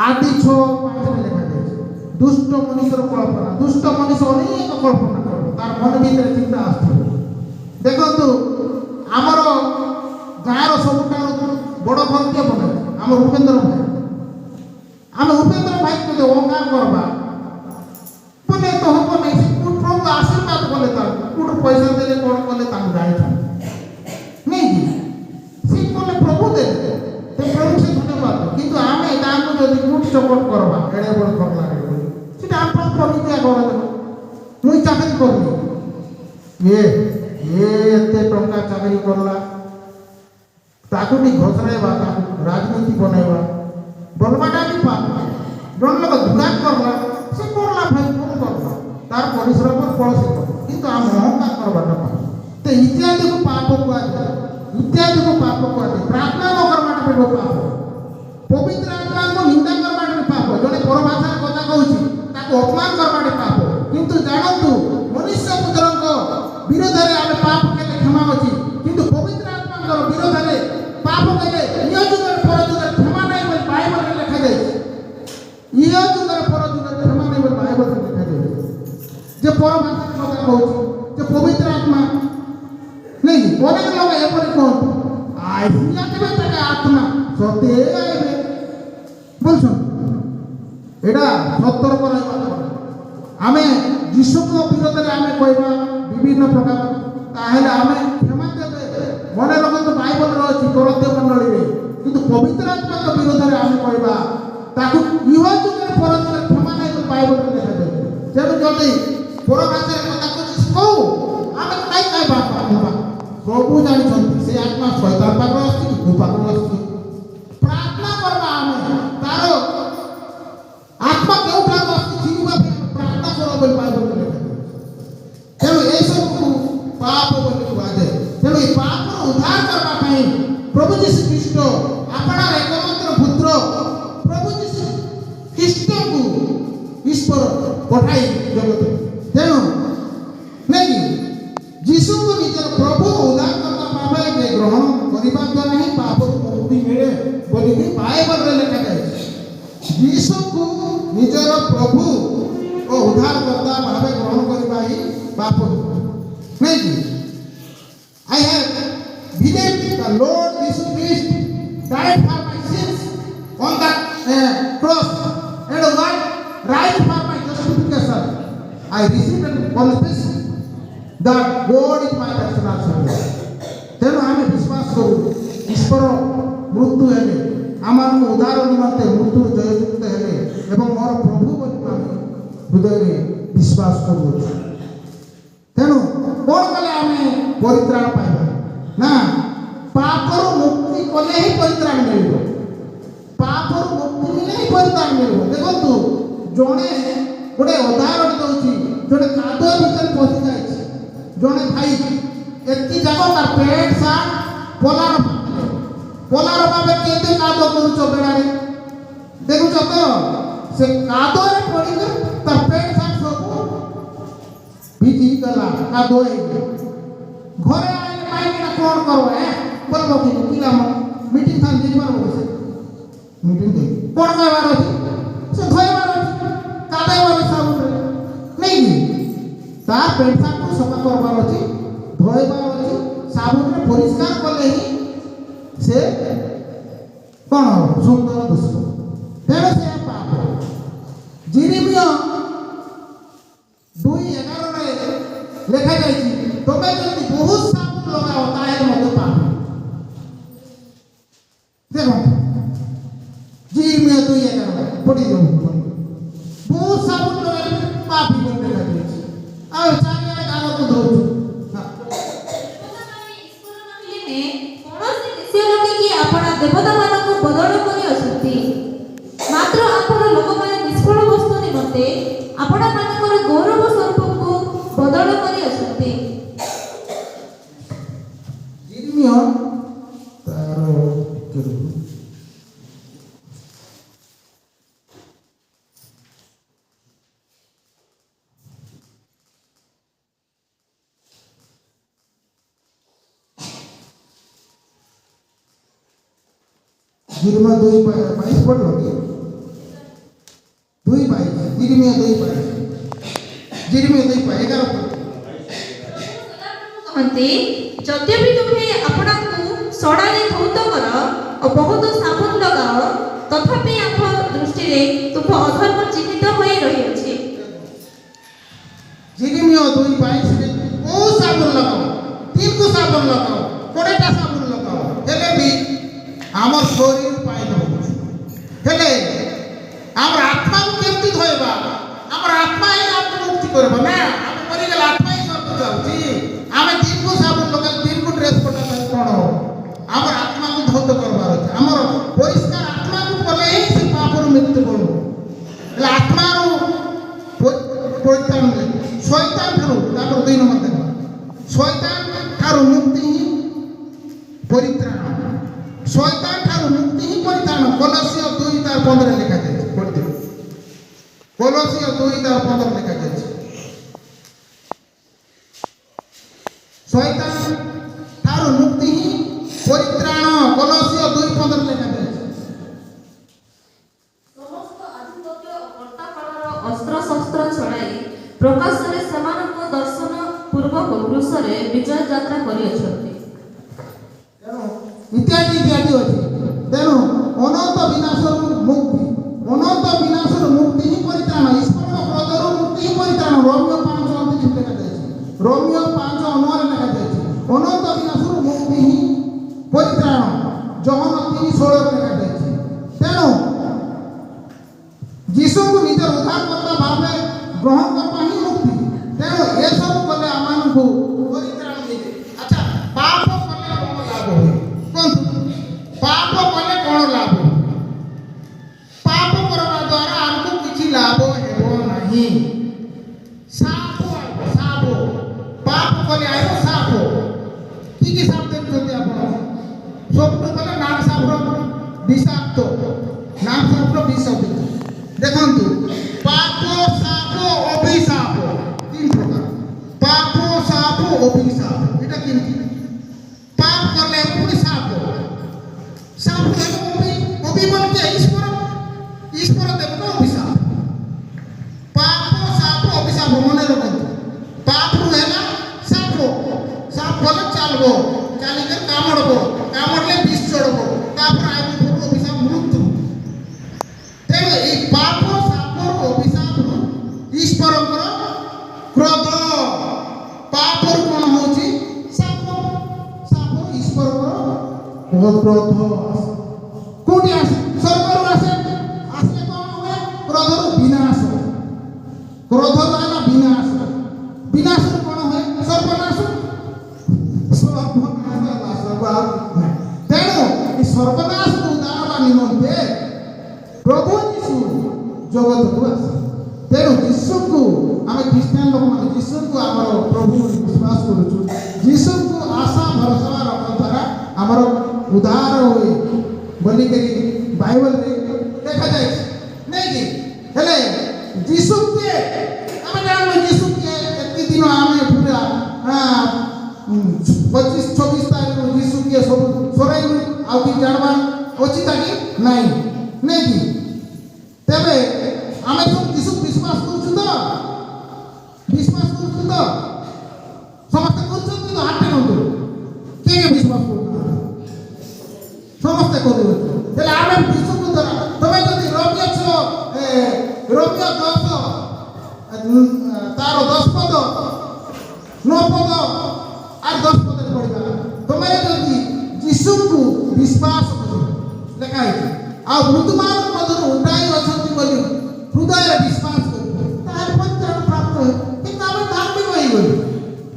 [SPEAKER 1] ଆଦି 6:5 ଲେଖା ଯାଇଛି। ଦୁଷ୍ଟ ମନୁଷ୍ୟର କଳ୍ପନା। ଦୁଷ୍ଟ ମନୁଷ୍ୟ ଅନେକ କଳ୍ପନା କରିବ, ତାର ମନ ଭିତରେ ଚିନ୍ତା ଆସୁଥିବ। ଦେଖନ୍ତୁ ଆମର ଗାଁର ସବୁଠାରୁ ବଡ଼ ଘର କିଏ ବନାଏ? ଆମର ଉପେନ୍ଦ୍ର ଭାଇ। ଆମେ ଉପେନ୍ଦ୍ର ଭାଇ ଯଦି ଅଙ୍ଗା କରବା ବୋଲେ ତ ହବ ନାହିଁ। ସେ ପ୍ରଭୁ ଆଶୀର୍ବାଦ କଲେ ତାକୁ କୋଉଠୁ ପଇସା ଦେଲେ କ'ଣ କଲେ ତାଙ୍କୁ ଜାଣିଛନ୍ତି ନାଇଁ କି? ସେ କଲେ ପ୍ରଭୁ ଦେଲେ ସେ ପ୍ରଭୁ ସେ ଧନ୍ୟବାଦ। କିନ୍ତୁ ଆମେ ତାଙ୍କୁ ଯଦି କୁଟ ଚକଟ କରବା ଏଡ଼େ ବଡ଼ ଘର ଲାଗେ ସେଟା ଆମ ପ୍ରତିକ୍ରିୟା କରାଯିବ। ମୁଇଁ ଚାକିରି କରିଲି, ଇଏ ଏତେ ଟଙ୍କା ଚାକିରି କରଲା, ତାକୁ ଟିକେ ଘସରାଇବା, ତାକୁ ରାଜନୀତି ବନେଇବା ବୋଲବାଟା ବି ପାପ। ଜଣେ ଲୋକ ଦୋକାନ କରଲା, ସେ କରଲା ଭାଇ କ'ଣ କରଲା, ତାର ପରିଶ୍ରମ ଫଳ ସେ କର, କିନ୍ତୁ ଆମ ଅହଙ୍କାର କରବାଟା ପାପ। ତ ଇତ୍ୟାଦିକୁ ପାପ କୁହାଯାଏ। ଇତ୍ୟାଦିକୁ ପାପ କୁହାଯାଏ। ପ୍ରାର୍ଥନା ନ କରବାଟା ବି ପାପ। ପବିତ୍ର ଆତ୍ମାଙ୍କୁ ନିନ୍ଦା କରବାଟା ବି ପାପ। ଜଣେ ପରଭାଷାରେ କଥା କହୁଛି ତାକୁ ତାକୁ ଅପମାନ କରବାଟେ ପାପ। କିନ୍ତୁ ଜାଣନ୍ତୁ ମନୁଷ୍ୟ ପୁତ୍ରଙ୍କ ବିରୋଧରେ ଆମେ ପାପ କଲେ କ୍ଷମା ଅଛି, କିନ୍ତୁ ପବିତ୍ର ଆତ୍ମାଙ୍କର ବିରୋଧରେ ପାପ କଲେ ଇହ ଯୁଗରେ ପର ଯୁଗରେ କ୍ଷମା ନାହିଁ ବୋଲି ବାଇବଲରେ ଲେଖାଯାଇଛି। ଇହ ଯୁଗରେ ପର ଯୁଗରେ କ୍ଷମା ନାହିଁ ବୋଲି ବାଇବଲରେ ଲେଖାଯାଇଛି। ଯେ ପରଭାଷା କଥା କହୁଛି ଯେ ପବିତ୍ର ଆତ୍ମା ନାଇଁ, ଅନେକ ଲୋକ ଏପରି କୁହନ୍ତୁ ଆସିଲା କେବେ ତାକେ ଆତ୍ମା ସତେ ଆଇବେ ବୁଝୁଛନ୍ତି। ଏଇଟା ସତର୍କ ରହିବା କଥା। ଆମେ ଯୀଶୁଙ୍କ ବିରୋଧରେ ଆମେ କହିବା ବିଭିନ୍ନ ପ୍ରକାର, ତାହେଲେ ଆମେ କ୍ଷମା ଦେବେ। ମନେ ରଖନ୍ତୁ ବାଇବଲରେ ଅଛି କରନ୍ଥୀୟ ମଣ୍ଡଳୀରେ, କିନ୍ତୁ ପବିତ୍ର ଆତ୍ମାଙ୍କ ବିରୋଧରେ ଆମେ କହିବା ତାକୁ ଇହ ଯୁଗରେ ପର ଯୁଗରେ କ୍ଷମା ନାହିଁ ବୋଲି ବାଇବଲରେ ଲେଖାଯାଇଛି। ତେଣୁ ଯଦି ପରଭାଷାରେ କଥା କହୁଛି କହୁ ଆମେ କାହିଁ କାହିଁ ଭାବା ପ୍ରଭୁ ଜାଣିଛନ୍ତି ସେ ଆତ୍ମା ଶୈତାନ ପାଖରେ ଆସୁଛି କି କୋଉ ପାଖରେ ଆସୁଛି। ପ୍ରାର୍ଥନା କରିବା ଆମେ ତାର ଆତ୍ମା କେଉଁଠାରୁ ଆସୁଛି ଚିହ୍ନିବା ପାଇଁ ପ୍ରାର୍ଥନା କର ବୋଲି ବାଇବଲରେ ଲେଖାଯାଇଛି। ତେଣୁ ଏସବୁକୁ ପାପ ବୋଲି କୁହାଯାଏ। ତେଣୁ ଏ ପାପରୁ ଉଦ୍ଧାର କରିବା ପାଇଁ ପ୍ରଭୁ ଯୀଶୁ ଖ୍ରୀଷ୍ଟ ଆପଣାର ଏକମାତ୍ର ପୁତ୍ର ପ୍ରଭୁ ଯୀଶୁ ଖ୍ରୀଷ୍ଟଙ୍କୁ ଈଶ୍ୱର ପଠାଇ ଜଗତ। ତେଣୁ ନାଇଁ ଯୀଶୁଙ୍କୁ ନିଜର ପ୍ରଭୁ ଉଦ୍ଧାରକର୍ତ୍ତା ଭାବେ ଗ୍ରହଣ କରିବା ଦ୍ୱାରା ହିଁ ପାପରୁ ମୁକ୍ତି ମିଳେ ବୋଲିକି ବାଇବଲରେ ଲେଖାଯାଇଛି। ଯୀଶୁଙ୍କୁ ନିଜର ପ୍ରଭୁ ଓ ଉଦ୍ଧାରକର୍ତ୍ତା ଭାବେ ଗ୍ରହଣ କରିବା ହିଁ ପାପ ନାଇଁ କି। I have believed the Lord Jesus Christ died for my sins on the cross and what right for my justification. I received and confess that God is my personal Savior. ତେଣୁ ଆମେ ବିଶ୍ୱାସ କରୁ ଈଶ୍ୱର ମୃତ୍ୟୁ ହେଲେ ଆମମାନଙ୍କୁ ଉଦ୍ଧାର ନିମନ୍ତେ ମୃତ୍ୟୁରୁ ଜୟଯୁକ୍ତ ହେଲେ ଏବଂ ମୋର ପ୍ରଭୁ ବୋଲି ଆମେ ହୃଦୟରେ ବିଶ୍ୱାସ କରୁଅଛୁ। ତେଣୁ କ'ଣ କଲେ ଆମେ ପରିତ୍ରାଣ ପାଇବା ନା ପାପରୁ ମୁକ୍ତି କଲେ ହିଁ ପରିତ୍ରାଣ ମିଳିବ। ପାପରୁ ମୁକ୍ତି ମିଳେ ହିଁ ପରିତ୍ରାଣ ମିଳିବ। ଦେଖନ୍ତୁ ଜଣେ ଗୋଟେ ଉଦାହରଣ ଦେଉଛି, ଜଣେ କାଦୁଅ ଭିତରେ ପଶି ଯାଇଛି, ଜଣେ ଭାଇ ଏତିକି ଯାକ ତାର ପ୍ୟାଣ୍ଟ ସାର୍ଟ ପୋଲାର ଭାବେ କେତେ କାଦୁଅ କରୁଛ ବେଳାରେ ଦେଖୁଛ ତ, ସେ କାଦୁଅରେ ପଡ଼ିଲେ ତାର ପ୍ୟାଣ୍ଟ ସାର୍ଟ ସବୁ ଭିଜି ଗଲା କାଦୁଅ ହେଇକି। ଘରେ ଆଇଲେ ପାଇକିନା କ'ଣ କରବ ବୋଲବ କି ପିଲା ମିଟିଂ ଥାନ ଦେଇପାରବ ସେ ମିଟିଂ ଦେଇ କ'ଣ କହିବାର ଅଛି, ସେ ଧୋଇବାର ଅଛି, କାଦେଇବାର ସାବୁନରେ ନାଇଁକି ତାର ପ୍ୟାଣ୍ଟ ସାର୍ଟକୁ ସଫା କରବାର ଅଛି, ଧୋଇବାର ଅଛି, ସାବୁନରେ ପରିଷ୍କାର କଲେ ହିଁ ସେ କ'ଣ ସୁନ୍ଦର ଦିଶିବ। ତେଣୁ ସେ ପାପ। ଜିରିମିୟ 2:11ରେ ଲେଖାଯାଇଛି ତମେ ଯଦି ବହୁତ ସାବୁନ ଲଗାଅ ତାହେଲେ ମଧ୍ୟ ପାପ। ଦେଖନ୍ତୁ ଜିରିମିୟ 2:11 ପଢ଼ି ଦିଅନ୍ତୁ। ବହୁତ ସାବୁନ ଲଗାଇଲେ ପାପି ବୋଲି ଲେଖାଯାଇଛି। ଆଉ ଚାରିଆଡ଼େ କାଗଜ ଧରୁଛୁ।
[SPEAKER 2] କୌଣସି ନିଶ୍ଚୟ ଲଗେଇକି ଆପଣ ଦେବତାମାନଙ୍କୁ ବଦଳ କରି ଅଛନ୍ତି, ମାତ୍ର ଆପଣ ଲୋକମାନେ ନିଷ୍ଫଳ ବସ୍ତୁ ନିମନ୍ତେ ଆପଣମାନଙ୍କର ଗୌରବ ସ୍ୱରୂପକୁ ବଦଳ କରି ଅଛନ୍ତି।
[SPEAKER 1] ଜିରିମିୟ ତାର जिरमिया 2:22 पढ़ लोगे 2:22 जिरमिया 2:22 जिरमिया 2:11
[SPEAKER 2] କହନ୍ତି ଯଦ୍ୟପି ତୁମେ ଆପଣଙ୍କୁ ସଡ଼ାରେ ଧୌତ କର ଓ ବହୁତ ସାବୁନ ଲଗାଅ, ତଥାପି ଆମ ଦୃଷ୍ଟିରେ ତୁମ ଅଧର୍ମ ଚିହ୍ନିତ ହୋଇ ରହିଅଛି।
[SPEAKER 1] जिरमिया 2:22 ରେ ଓ ସାବୁନ ଲଗାଅ, 3 ସାବୁନ ଲଗାଅ, 20ଟା ସାବୁନ ଲଗାଅ, ହେଲେ ବି ଆମର ଶରୀର ପାଇଁ ରହୁଛି। ହେଲେ ଆମର ଆତ୍ମାକୁ କେମିତି ଧୋଇବା? ଆମର ଆତ୍ମା ହିଁ ଆମକୁ ମୁକ୍ତି କରିବ ନା। ଆମେ ମରିଗଲେ ଆତ୍ମା ହିଁ ସ୍ୱର୍ଗ ଯାଉଛି। ଆମେ 3 ସାବୁନ ଲଗାଇ 3 ଡ୍ରେସ୍ ପଟା କ'ଣ ଆମର ଆତ୍ମାକୁ ଧୌତ କରିବାର ଅଛି। ଆମର ପରିଷ୍କାର ଆତ୍ମାକୁ କଲେ ହିଁ ସେ ପାପରୁ ମୁକ୍ତି କରିବ। ହେଲେ ଆତ୍ମାରୁ ପରିତ୍ରାଣ ମିଳେ ଶୈତାନ ଠାରୁ। ତାପରେ 2 ନମ୍ବର ଦେଖ, ଶୈତାନ ଠାରୁ ମୁକ୍ତି ହିଁ ପରିତ୍ରାଣ। ଶୈତାନ ଠାରୁ ମୁକ୍ତି ହିଁ ପରିତ୍ରାଣ। କଲସ୍ୟ 2:15 ଲେଖାଯାଇଛି, ପଢ଼ିଦେବେ। କଲସିୟ 2:15 ଲେଖାଯାଇଛି। ଶୈତାନ ଠାରୁ ମୁକ୍ତି ହିଁ ପରିତ୍ରାଣ, କଲସିୟ 2:15 ଲେଖାଯାଇଛି।
[SPEAKER 3] ସମସ୍ତ ଆଧିପତ୍ୟ ଓ କର୍ତ୍ତାପଣର ଅସ୍ତ୍ରଶସ୍ତ୍ର ଛଡ଼ାଇ ପ୍ରକାଶରେ ସେମାନଙ୍କ ଦର୍ଶନ ପୂର୍ବକ କୃଷରେ ବିଜୟ ଯାତ୍ରା କରିଅଛନ୍ତି।
[SPEAKER 1] ତେଣୁ ଇତ୍ୟାଦି ଇତ୍ୟାଦି ଅଛି। ତେଣୁ ଅନନ୍ତ ବିନାଶରୁ ମୁକ୍ତି, ଅନନ୍ତ ବିନାଶରୁ ମୁକ୍ତି ହିଁ ପରିତ୍ରାଣ, ଈଶ୍ୱରଙ୍କ କ୍ରୋଧରୁ ମୁକ୍ତି ହିଁ ପରିତ୍ରାଣ। ରୋମିଓ 5:29 ଲେଖାଯାଇଛି, ରୋମିଓ 5:9 ଲେଖାଯାଇଛି। ଅନନ୍ତ ବିନାଶରୁ ମୁକ୍ତି ହିଁ ପରିତ୍ରାଣ, ଜହନ 3:16 ଲେଖାଯାଇଛି। ତେଣୁ ଯୀଶୁଙ୍କୁ ନିଜର ଉଦ୍ଧାରକର୍ତ୍ତା ଭାବେ ଗ୍ରହଣ କରିବା ହିଁ ମୁକ୍ତି। ତେଣୁ ଏସବୁ କଲେ ଆମମାନଙ୍କୁ ପରିତ୍ରାଣ ମିଳେ। ଆଚ୍ଛା, ପାପ କଲେ କ'ଣ ଲାଭ ହୁଏ? କୁହନ୍ତୁ, ପାପ କଲେ କ'ଣ ଲାଭ? ପାପ କରିବା ଦ୍ୱାରା ଆମକୁ କିଛି ଲାଭ ହେବ ନାହିଁ। ସାପ ଆଇବ, ସାପ। ପାପ କଲେ ଆଇବ ସାପ। କି ସାପ ଦେଖୁଛନ୍ତି ଆପଣ? ସବୁଠୁ କଲେ ନାଗ ସାପର ବିଷାକ୍ତ, ନାଗ ସାପର ବିଷ ଦେଖନ୍ତୁ। ପାପ, ସାପ, ଅଭିଶାପ, 3 ପ୍ରକାର। ପାପ, ସାପ, ଅଭିଶାପ। এটা কেমতি? পাপ করলে পুনি সাপ, সাপ হলো অভি বলতে ঈশ্বর, ঈশ্বর দেবতা অভিশাপ। পাপ, সাপ, অভিশাপ মনে রাখନ୍ତୁ। পাপ হেলা সাপ, সাপ বলে চালবো, চালিকে কামড়বো, কামড়লে বিষ চড়বো, তারপর আইব অভিশাপ মৃত্যু। তেমন এই পাপ, সাপ, অভিশাপ ঈশ্বরଙ୍କର ক্রোধ। পাপর কোন হচ্ছে সাপ, সাপ ঈশ্বরଙ୍କର ক্রোধ কোটি আসে, স্বর্গରୁ আসে। আসলে কোন হবে? ক্রোধর বিনাশ। ক্রোধ দ্বারা বিনাশ, বিনাশর কোন হয়? সর্বনাশ। তেণু এই সর্বনাশକୁ উদাহরণ নিমন্তে প্রভু যীশু জগতକୁ আসে। তেণু ଯୀଶୁଙ୍କୁ ଆମେ ଖ୍ରୀଷ୍ଟିଆନ ଲୋକମାନେ ଯୀଶୁଙ୍କୁ ଆମର ପ୍ରଭୁ ବିଶ୍ୱାସ କରୁଛୁ। ଯୀଶୁଙ୍କୁ ଆଶା ଭରସା ରଖିବା ଦ୍ୱାରା ଆମର ଉଦ୍ଧାର ହୁଏ ବୋଲିକରି ବାଇବଲରେ ଲେଖାଯାଇଛି, ନାଇଁ କି? ହେଲେ ଯୀଶୁ କିଏ? ଆମେ ଜାଣିଲୁ ଯୀଶୁ କିଏ। ଏତିକି ଦିନ ଆମେ ପୁରା 25-26 ତାରିଖରୁ ଯୀଶୁ କିଏ ସବୁ ସରାଇଲୁ। ଆଉ କି ଜାଣବା ଅଛି ତାକି ନାଇଁ, ନାଇଁ କି? ତେବେ ଆମେ ସବୁ ଯୀଶୁ ବିଶ୍ୱାସ କରୁଛୁ ତ? ବିଶ୍ୱାସ କରୁଛୁ ତ? ସମସ୍ତେ କରୁଛନ୍ତି ତ? ହାତ ଟେକନ୍ତୁ। କିଏ କିଏ ବିଶ୍ୱାସ କରୁଛନ୍ତି? ସମସ୍ତେ କରୁଛନ୍ତି। ହେଲେ ଆମେ ଯୀଶୁଙ୍କୁ ଦ୍ୱାରା ତମେ ଯଦି ରୋମିଓ 10 ତାର 10 ପଦ 9 ପଦ আর 10 পদের পড়িবা। ତମେ ଯଦି ଯୀଶୁଙ୍କୁ ବିଶ୍ୱାସ କରିବ, ଲେଖା ହେଇଛି, ଆଉ ମୃତ୍ୟୁମାନଙ୍କ ମଧ୍ୟରୁ ଉଠାଇ ଅଛନ୍ତି ବୋଲି ହୃଦୟରେ ବିଶ୍ୱାସ କରିବ, ତାହେଲେ ପରିତ୍ରାଣ ପ୍ରାପ୍ତ ହେବ। କିନ୍ତୁ ଆମେ ଧାର୍ମିକ ହେଇଗଲୁ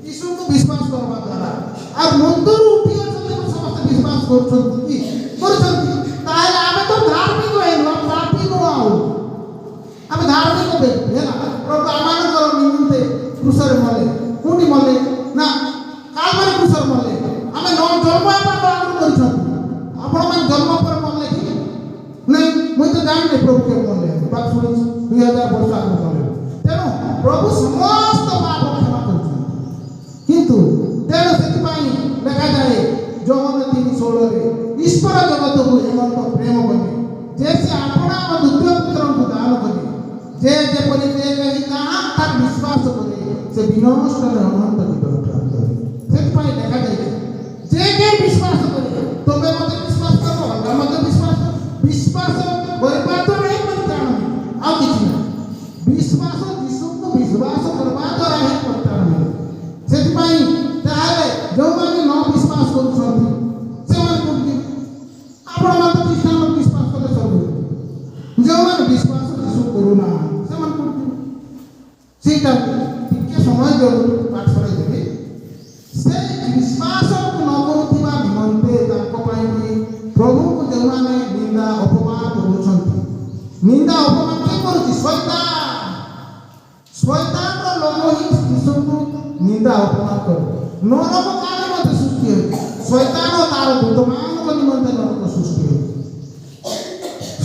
[SPEAKER 1] ଯୀଶୁଙ୍କୁ ବିଶ୍ୱାସ କରିବା ଦ୍ୱାରା। ଆଉ ମୃତ୍ୟୁରୁ ଉଠି ଅଛନ୍ତି ବୋଲି ସମସ୍ତେ ବିଶ୍ୱାସ କରୁଛନ୍ତି କି? କରୁଛନ୍ତି। ତାହେଲେ ଆମେ ତ ଧାର୍ମିକ ହେଇନୁ, ଆମେ ପାପୀ ନୁହଁ। ଆଉ ଆମେ ଧାର୍ମିକ ବ୍ୟକ୍ତି ହେଲା। ପ୍ରଭୁ ଆମମାନଙ୍କର ନିମନ୍ତେ କୃଷରେ ମଲେ। କୋଉଠି ମଲେ? ନା କାଲବାରୀ କୃଷରେ ମଲେ। ଆମେ ଜନ୍ମ ହେବା ଆଗରୁ କରିଛନ୍ତି। ଆପଣମାନେ ଜନ୍ମ ପରେ ମଲେ କି ନାଇଁ? ମୁଇଁ ତ ଜାଣିନି ପ୍ରଭୁ କେବେ ମଲେ। ବାକି ଶୁଣିଛି 2000 ବର୍ଷ ଆଗରୁ ମଲେ। ତେଣୁ ପ୍ରଭୁ ସମସ୍ତ ପାପ କ୍ଷମା କରୁଛନ୍ତି। କିନ୍ତୁ ତେଣୁ ସେଥିପାଇଁ ଲେଖାଯାଏ ଜହନ 3:16 ଈଶ୍ୱର ଜଗତକୁ ଏମନ୍ତ ପ୍ରେମ କଲେ ଯେ ସେ ଆପଣା ଦ୍ୱିତୀୟ ପୁତ୍ରଙ୍କୁ ଦାନ କଲେ, ଯେ ଯେପରି କେହି ତାହା ତାର ବିଶ୍ୱାସ କରେ ସେ ବିନଷ୍ଟ ଅନନ୍ତ ଜୀବନ ପ୍ରାପ୍ତ ହୁଏ। ସେଥିପାଇଁ ଲେଖାଯାଇଛି ଯେ କେହି ବିଶ୍ୱାସ କରେ, ତମେ ମୋତେ ବିଶ୍ୱାସ କର, ଅଲଗା ମୋତେ ବିଶ୍ୱାସ କର। ବିଶ୍ୱାସ କରିବା ଦ୍ୱାରା ହିଁ ପରିତ୍ରାଣ ମିଳେ, ଆଉ କିଛି ନାହିଁ। ବିଶ୍ୱାସ ଯୀଶୁଙ୍କୁ ବିଶ୍ୱାସ କରିବା ଦ୍ୱାରା ହିଁ ପରିତ୍ରାଣ ମିଳେ। ସେଥିପାଇଁ ତାହେଲେ ଯେଉଁମାନେ ନ ବିଶ୍ୱାସ କରୁଛନ୍ତି ସେମାନେ କେମିତି? ଆପଣମାନେ ତ ଖ୍ରୀଷ୍ଟିଆନ ବିଶ୍ୱାସ କଲେ ସବୁ। ଯେଉଁମାନେ ବିଶ୍ୱାସ ଯୀଶୁ କରୁନାହାନ୍ତି ସେମାନେ କେମିତି? ସେଇଟା ଟିକେ ସମୟ ଦିଅନ୍ତୁ, ପାଠ ପଢ଼ାଇ ଦେବି। ସେ ବିଶ୍ୱାସକୁ ନ କରୁଥିବା ନିମନ୍ତେ ତାଙ୍କ ପାଇଁ ବି ପ୍ରଭୁଙ୍କୁ ଯେଉଁମାନେ ନିନ୍ଦା ଅପମାନ କରୁଛନ୍ତି, ନିନ୍ଦା ଅପମାନ କିଏ କରୁଛି? ଶୈତାନ। ଶୈତାନର ଲୋକ ହିଁ ଯୀଶୁଙ୍କୁ ନିନ୍ଦା ଅପମାନ କରେ। ନରକ କାହା ନିମନ୍ତେ ସୃଷ୍ଟି ହୋଇଛି? ଶୈତାନ ତାର ଦୂତମାନଙ୍କ ନିମନ୍ତେ ନରକ ସୃଷ୍ଟି ହୋଇଛି।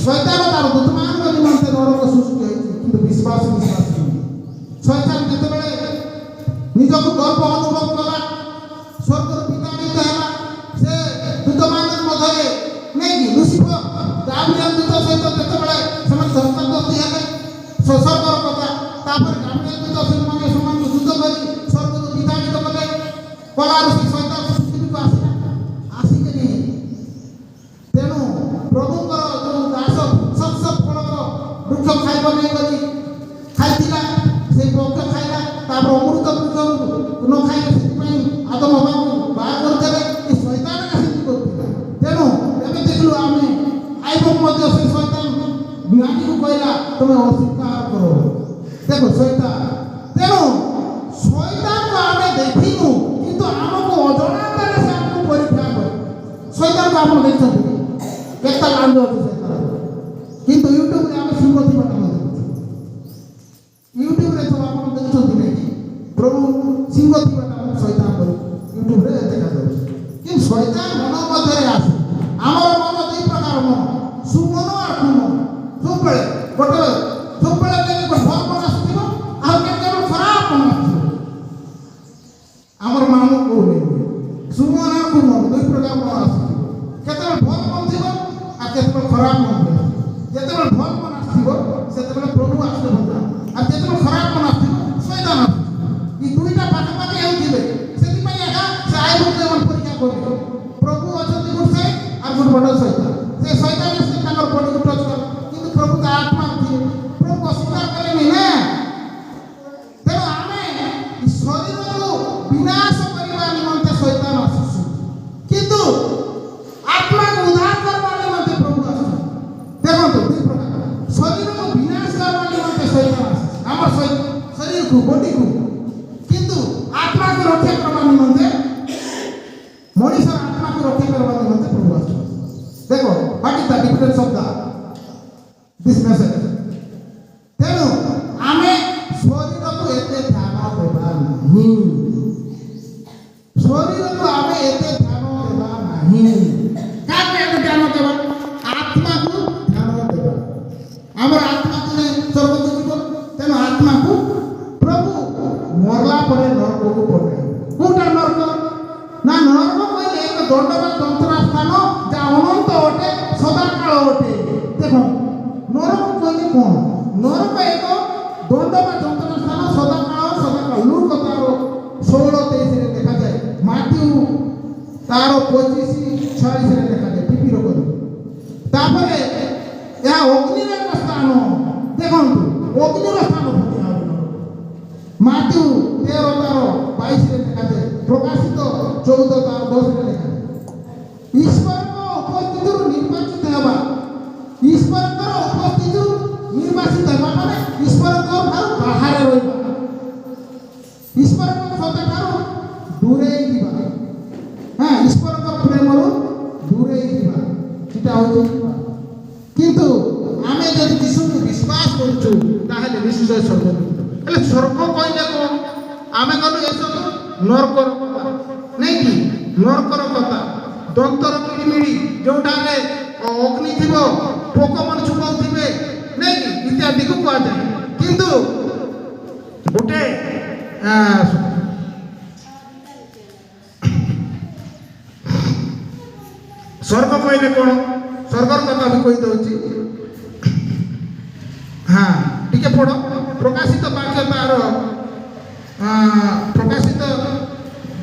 [SPEAKER 1] ଶୈତାନ ତାର ଦୂତମାନଙ୍କ ନିମନ୍ତେ ନରକ ସୃଷ୍ଟି ହୋଇଛି। କିନ୍ତୁ ବିଶ୍ୱାସ ବିଶ୍ୱାସୀ ଶୈତାନ ଯେତେବେଳେ ନିଜକୁ ଗର୍ବ ଅନୁଭବ କଲା ସ୍ୱର୍ଗରୁ ବିତାଡ଼ିତ ହେଲା ସେ ଦୂତମାନଙ୍କ ମଧ୍ୟରେ ନେଇକି ଲୁସିଫର ଗାବ୍ରିଏଲ ଦୂତ ସହିତ ଯେତେବେଳେ ସେମାନେ ଧସ୍ତାଧସ୍ତି ହେଲେ ସ୍ୱର୍ଗର କଥା ତାପରେ ଗାବ୍ରିଏଲ ଦୂତ ସେମାନଙ୍କୁ ଯୁଦ୍ଧ କରି ସ୍ୱର୍ଗରୁ ବିତାଡ଼ିତ କଲେ କଲାରୁ ସେ ଶୈତାନ ପୃଥିବୀକୁ ଆସିଲା ଆସିକରି ତେଣୁ ପ୍ରଭୁଙ୍କର ଯେଉଁ ଦାସ ସତ ଫଳର ବୃକ୍ଷ ଖାଇବ ନାହିଁ ବୋଲି ଖାଇଥିଲା ସେଇ ବୃକ୍ଷ ଖାଇଲା ତାପରେ ଅମୃତ ବୃକ୍ଷରୁ ନ ଖାଇଲେ ସେଥିପାଇଁ ଆଦମ ହବାକୁ ବାହାର କରିଦେଲେ ଏ ଶୈତାନ ସେମିତି କରୁଥିଲା ତେଣୁ ଏବେ ଦେଖିଲୁ ଆମେ ଆଇବ ମଧ୍ୟ ସେ ଶୈତାନ ଜ୍ଞାନୀକୁ କହିଲା ତୁମେ ଅସ୍ୱୀକାର କର ଦେଖ ଶୈତାନ ତେଣୁ ଶୈତାନକୁ ଆମେ ଦେଖିନୁ କିନ୍ତୁ ଆମକୁ ଅଜଣାତାରେ ସେ ଆମକୁ ପରୀକ୍ଷା କରେ ଶୈତାନକୁ ଆପଣ ଦେଖିଛନ୍ତି କେତେ ଲାଞ୍ଜ ଅଛି ଶୈତାନ କିନ୍ତୁ ୟୁଟ୍ୟୁବରେ ଆମେ ସିଂହ ଥିବାଟା ମଧ୍ୟ ଦେଖୁଛୁ ୟୁଟ୍ୟୁବରେ ସବୁ ଆପଣ ଦେଖୁଛନ୍ତି ନାଇଁ ପ୍ରଭୁ ସିଂହ ଥିବାଟା ଆମେ ଶୈତାନ କରି ୟୁଟ୍ୟୁବରେ ଦେଖାଯାଉଛି କିନ୍ତୁ ଶୈତାନ ମନ ମଧ୍ୟରେ ଆସେ ଆମର ମନ ଦୁଇ ପ୍ରକାର ମନ ସୁମନ ଆଉ କୁମନ ସବୁବେଳେ ସବୁବେଳେ ଭଲ ମନ ଆସୁଥିବ ଆଉ କେତେବେଳେ ଖରାପ ମନ ଆସୁଥିବ ଆମର ମାନଙ୍କୁ କହୁନି ସୁମନ ଆଉ କୁମନ ଦୁଇ ପ୍ରକାର ମନ ଆସୁଥିବ କେତେବେଳେ ଭଲ ମନ ଥିବ ଆଉ କେତେବେଳେ ଖରାପ ମନ ଥିବ ଯେତେବେଳେ ଭଲ ମନ ଆସିଥିବ ସେତେବେଳେ ପ୍ରଭୁ ଆସିଲେ ଭଲ ଆଉ ଯେତେବେଳେ ଖରାପ ମନ ଆସିଥିବ ଶୈତାନ ଆସିଥିବ এই দুইটা পাশাপাশি ହେଉଥିବେ ସେଥିପାଇଁ ଏକା ସେ ଆଇବକୁ ଏମାନେ ପରୀକ୍ଷା କରିବେ ପ୍ରଭୁ ଅଛନ୍ତି ଗୋଟେ ସାଇଡ୍ ଆଉ ଗୋଟେ ବଡ଼ ଶୈତାନ ସେ ଶୈତାନ ସେ ତାଙ୍କର ବଡ଼ିକୁ ଟଚ୍ କଲେ କିନ୍ତୁ ପ୍ରଭୁ ତା ଆତ୍ମା ଥିଲେ ପ୍ରଭୁ ଅସ୍ୱୀକାର କଲେନି ନା ତେଣୁ ଆମେ ଶରୀରକୁ ବିନାଶ କରିବା ନିମନ୍ତେ ଶୈତାନ ଆସୁଛୁ କିନ୍ତୁ ଆତ୍ମାକୁ ଉଦ୍ଧାର କରିବା ନିମନ୍ତେ ପ୍ରଭୁ ଆସୁଛନ୍ତି ଦେଖନ୍ତୁ ଦୁଇ ପ୍ରକାର ଶରୀରକୁ ବିନାଶ କରିବା ନିମନ୍ତେ ଶୈତାନ ଆସୁଛି ଆମର ଶରୀରକୁ ବଡ଼ିକୁ କିନ୍ତୁ ଆତ୍ମାକୁ ରକ୍ଷା କରିବା ନିମନ୍ତେ ମଣିଷର ଆତ୍ମାକୁ ରକ୍ଷା କରିବା ନିମନ୍ତେ ପ୍ରଭୁ ଆସୁଛନ୍ତି ଦେଖ what is the difference of this message ତେଣୁ ଆମେ ଶରୀରକୁ ଏତେ ଧ୍ୟାନ ଦେବା ନାହିଁ ଶରୀରକୁ ଆମେ ଏତେ ଧ୍ୟାନ ଦେବା ନାହିଁ କାହାକୁ ଏତେ ଧ୍ୟାନ ଦେବା ଆତ୍ମାକୁ ଧ୍ୟାନ ଦେବା ଆମର ଆତ୍ମାକୁ ସ୍ୱର୍ଗକୁ ଯିବ ତେଣୁ ଆତ୍ମାକୁ ପ୍ରଭୁ ମରଲା ପରେ ନରକକୁ ପଠାଇବେ କୋଉଟା ନରକ ନା ନରକ କହିଲେ ଏକ ଦଣ୍ଡ ବା ଯନ୍ତ୍ରଣା ସ୍ଥାନ ଯାହା ଅନନ୍ତ ଅଟେ ସଦାକାଳ ଅଟେ ଦେଖ ନରକ କହିଲେ କ'ଣ ନରକ ଏକ ଦଣ୍ଡ ବା ଯନ୍ତ୍ରଣା ସ୍ଥାନ ସଦାକାଳ ଲୁକ ତାର 16-23 ଲେଖାଯାଏ ମାଥ୍ୟୁ ତାର 25-46 ଲେଖାଯାଏ ଟିଭିର କରି ତାପରେ ଏହା ଅଗ୍ନିର ଏକ ସ୍ଥାନ ଦେଖନ୍ତୁ ଅଗ୍ନିର ସ୍ଥାନ ମାଥ୍ୟୁ 13:22 ଲେଖାଯାଏ ପ୍ରକାଶିତ 14:10 ଲେଖାଯାଏ ଈଶ୍ୱରଙ୍କ ଉପସ୍ଥିତିରୁ ନିର୍ବାଚିତ ହେବା ଈଶ୍ୱରଙ୍କର ଉପସ୍ଥିତିରୁ ନିର୍ବାଚିତ ହେବା ମାନେ ଈଶ୍ୱରଙ୍କ ଠାରୁ ବାହାରେ ରହିବା ଈଶ୍ୱରଙ୍କ ସତ୍ତାଠାରୁ ଦୂରେଇ ଯିବା ଈଶ୍ୱରଙ୍କ ପ୍ରେମରୁ ଦୂରେଇ ଯିବା ସେଟା ହେଉଛି କିନ୍ତୁ ଆମେ ଯଦି ଯୀଶୁକୁ ବିଶ୍ୱାସ କରୁଛୁ ତାହେଲେ ନିଶ୍ଚୟ ସ୍ୱର୍ଗକୁ ହେଲେ ସ୍ୱର୍ଗ କହିଲେ କ'ଣ ଆମେ ଗଲୁ ଏସବୁ ନରକର କଥା ନାଇଁ କି ନରକର କଥା ଦନ୍ତର ମିଳିମିଳି ଯେଉଁଠାରେ ଅଗ୍ନି ଥିବ ପୋକମାନେ ଛୁପାଉଥିବେ ନାଇଁ କି ଇତ୍ୟାଦିକୁ କୁହାଯାଏ କିନ୍ତୁ ଗୋଟେ ସ୍ୱର୍ଗ କହିଲେ କ'ଣ ସ୍ୱର୍ଗର କଥା ବି କହିଦେଉଛି ଟିକେ ପଢ଼ ପ୍ରକାଶିତ ବାକ୍ୟ ତାର ପ୍ରକାଶିତ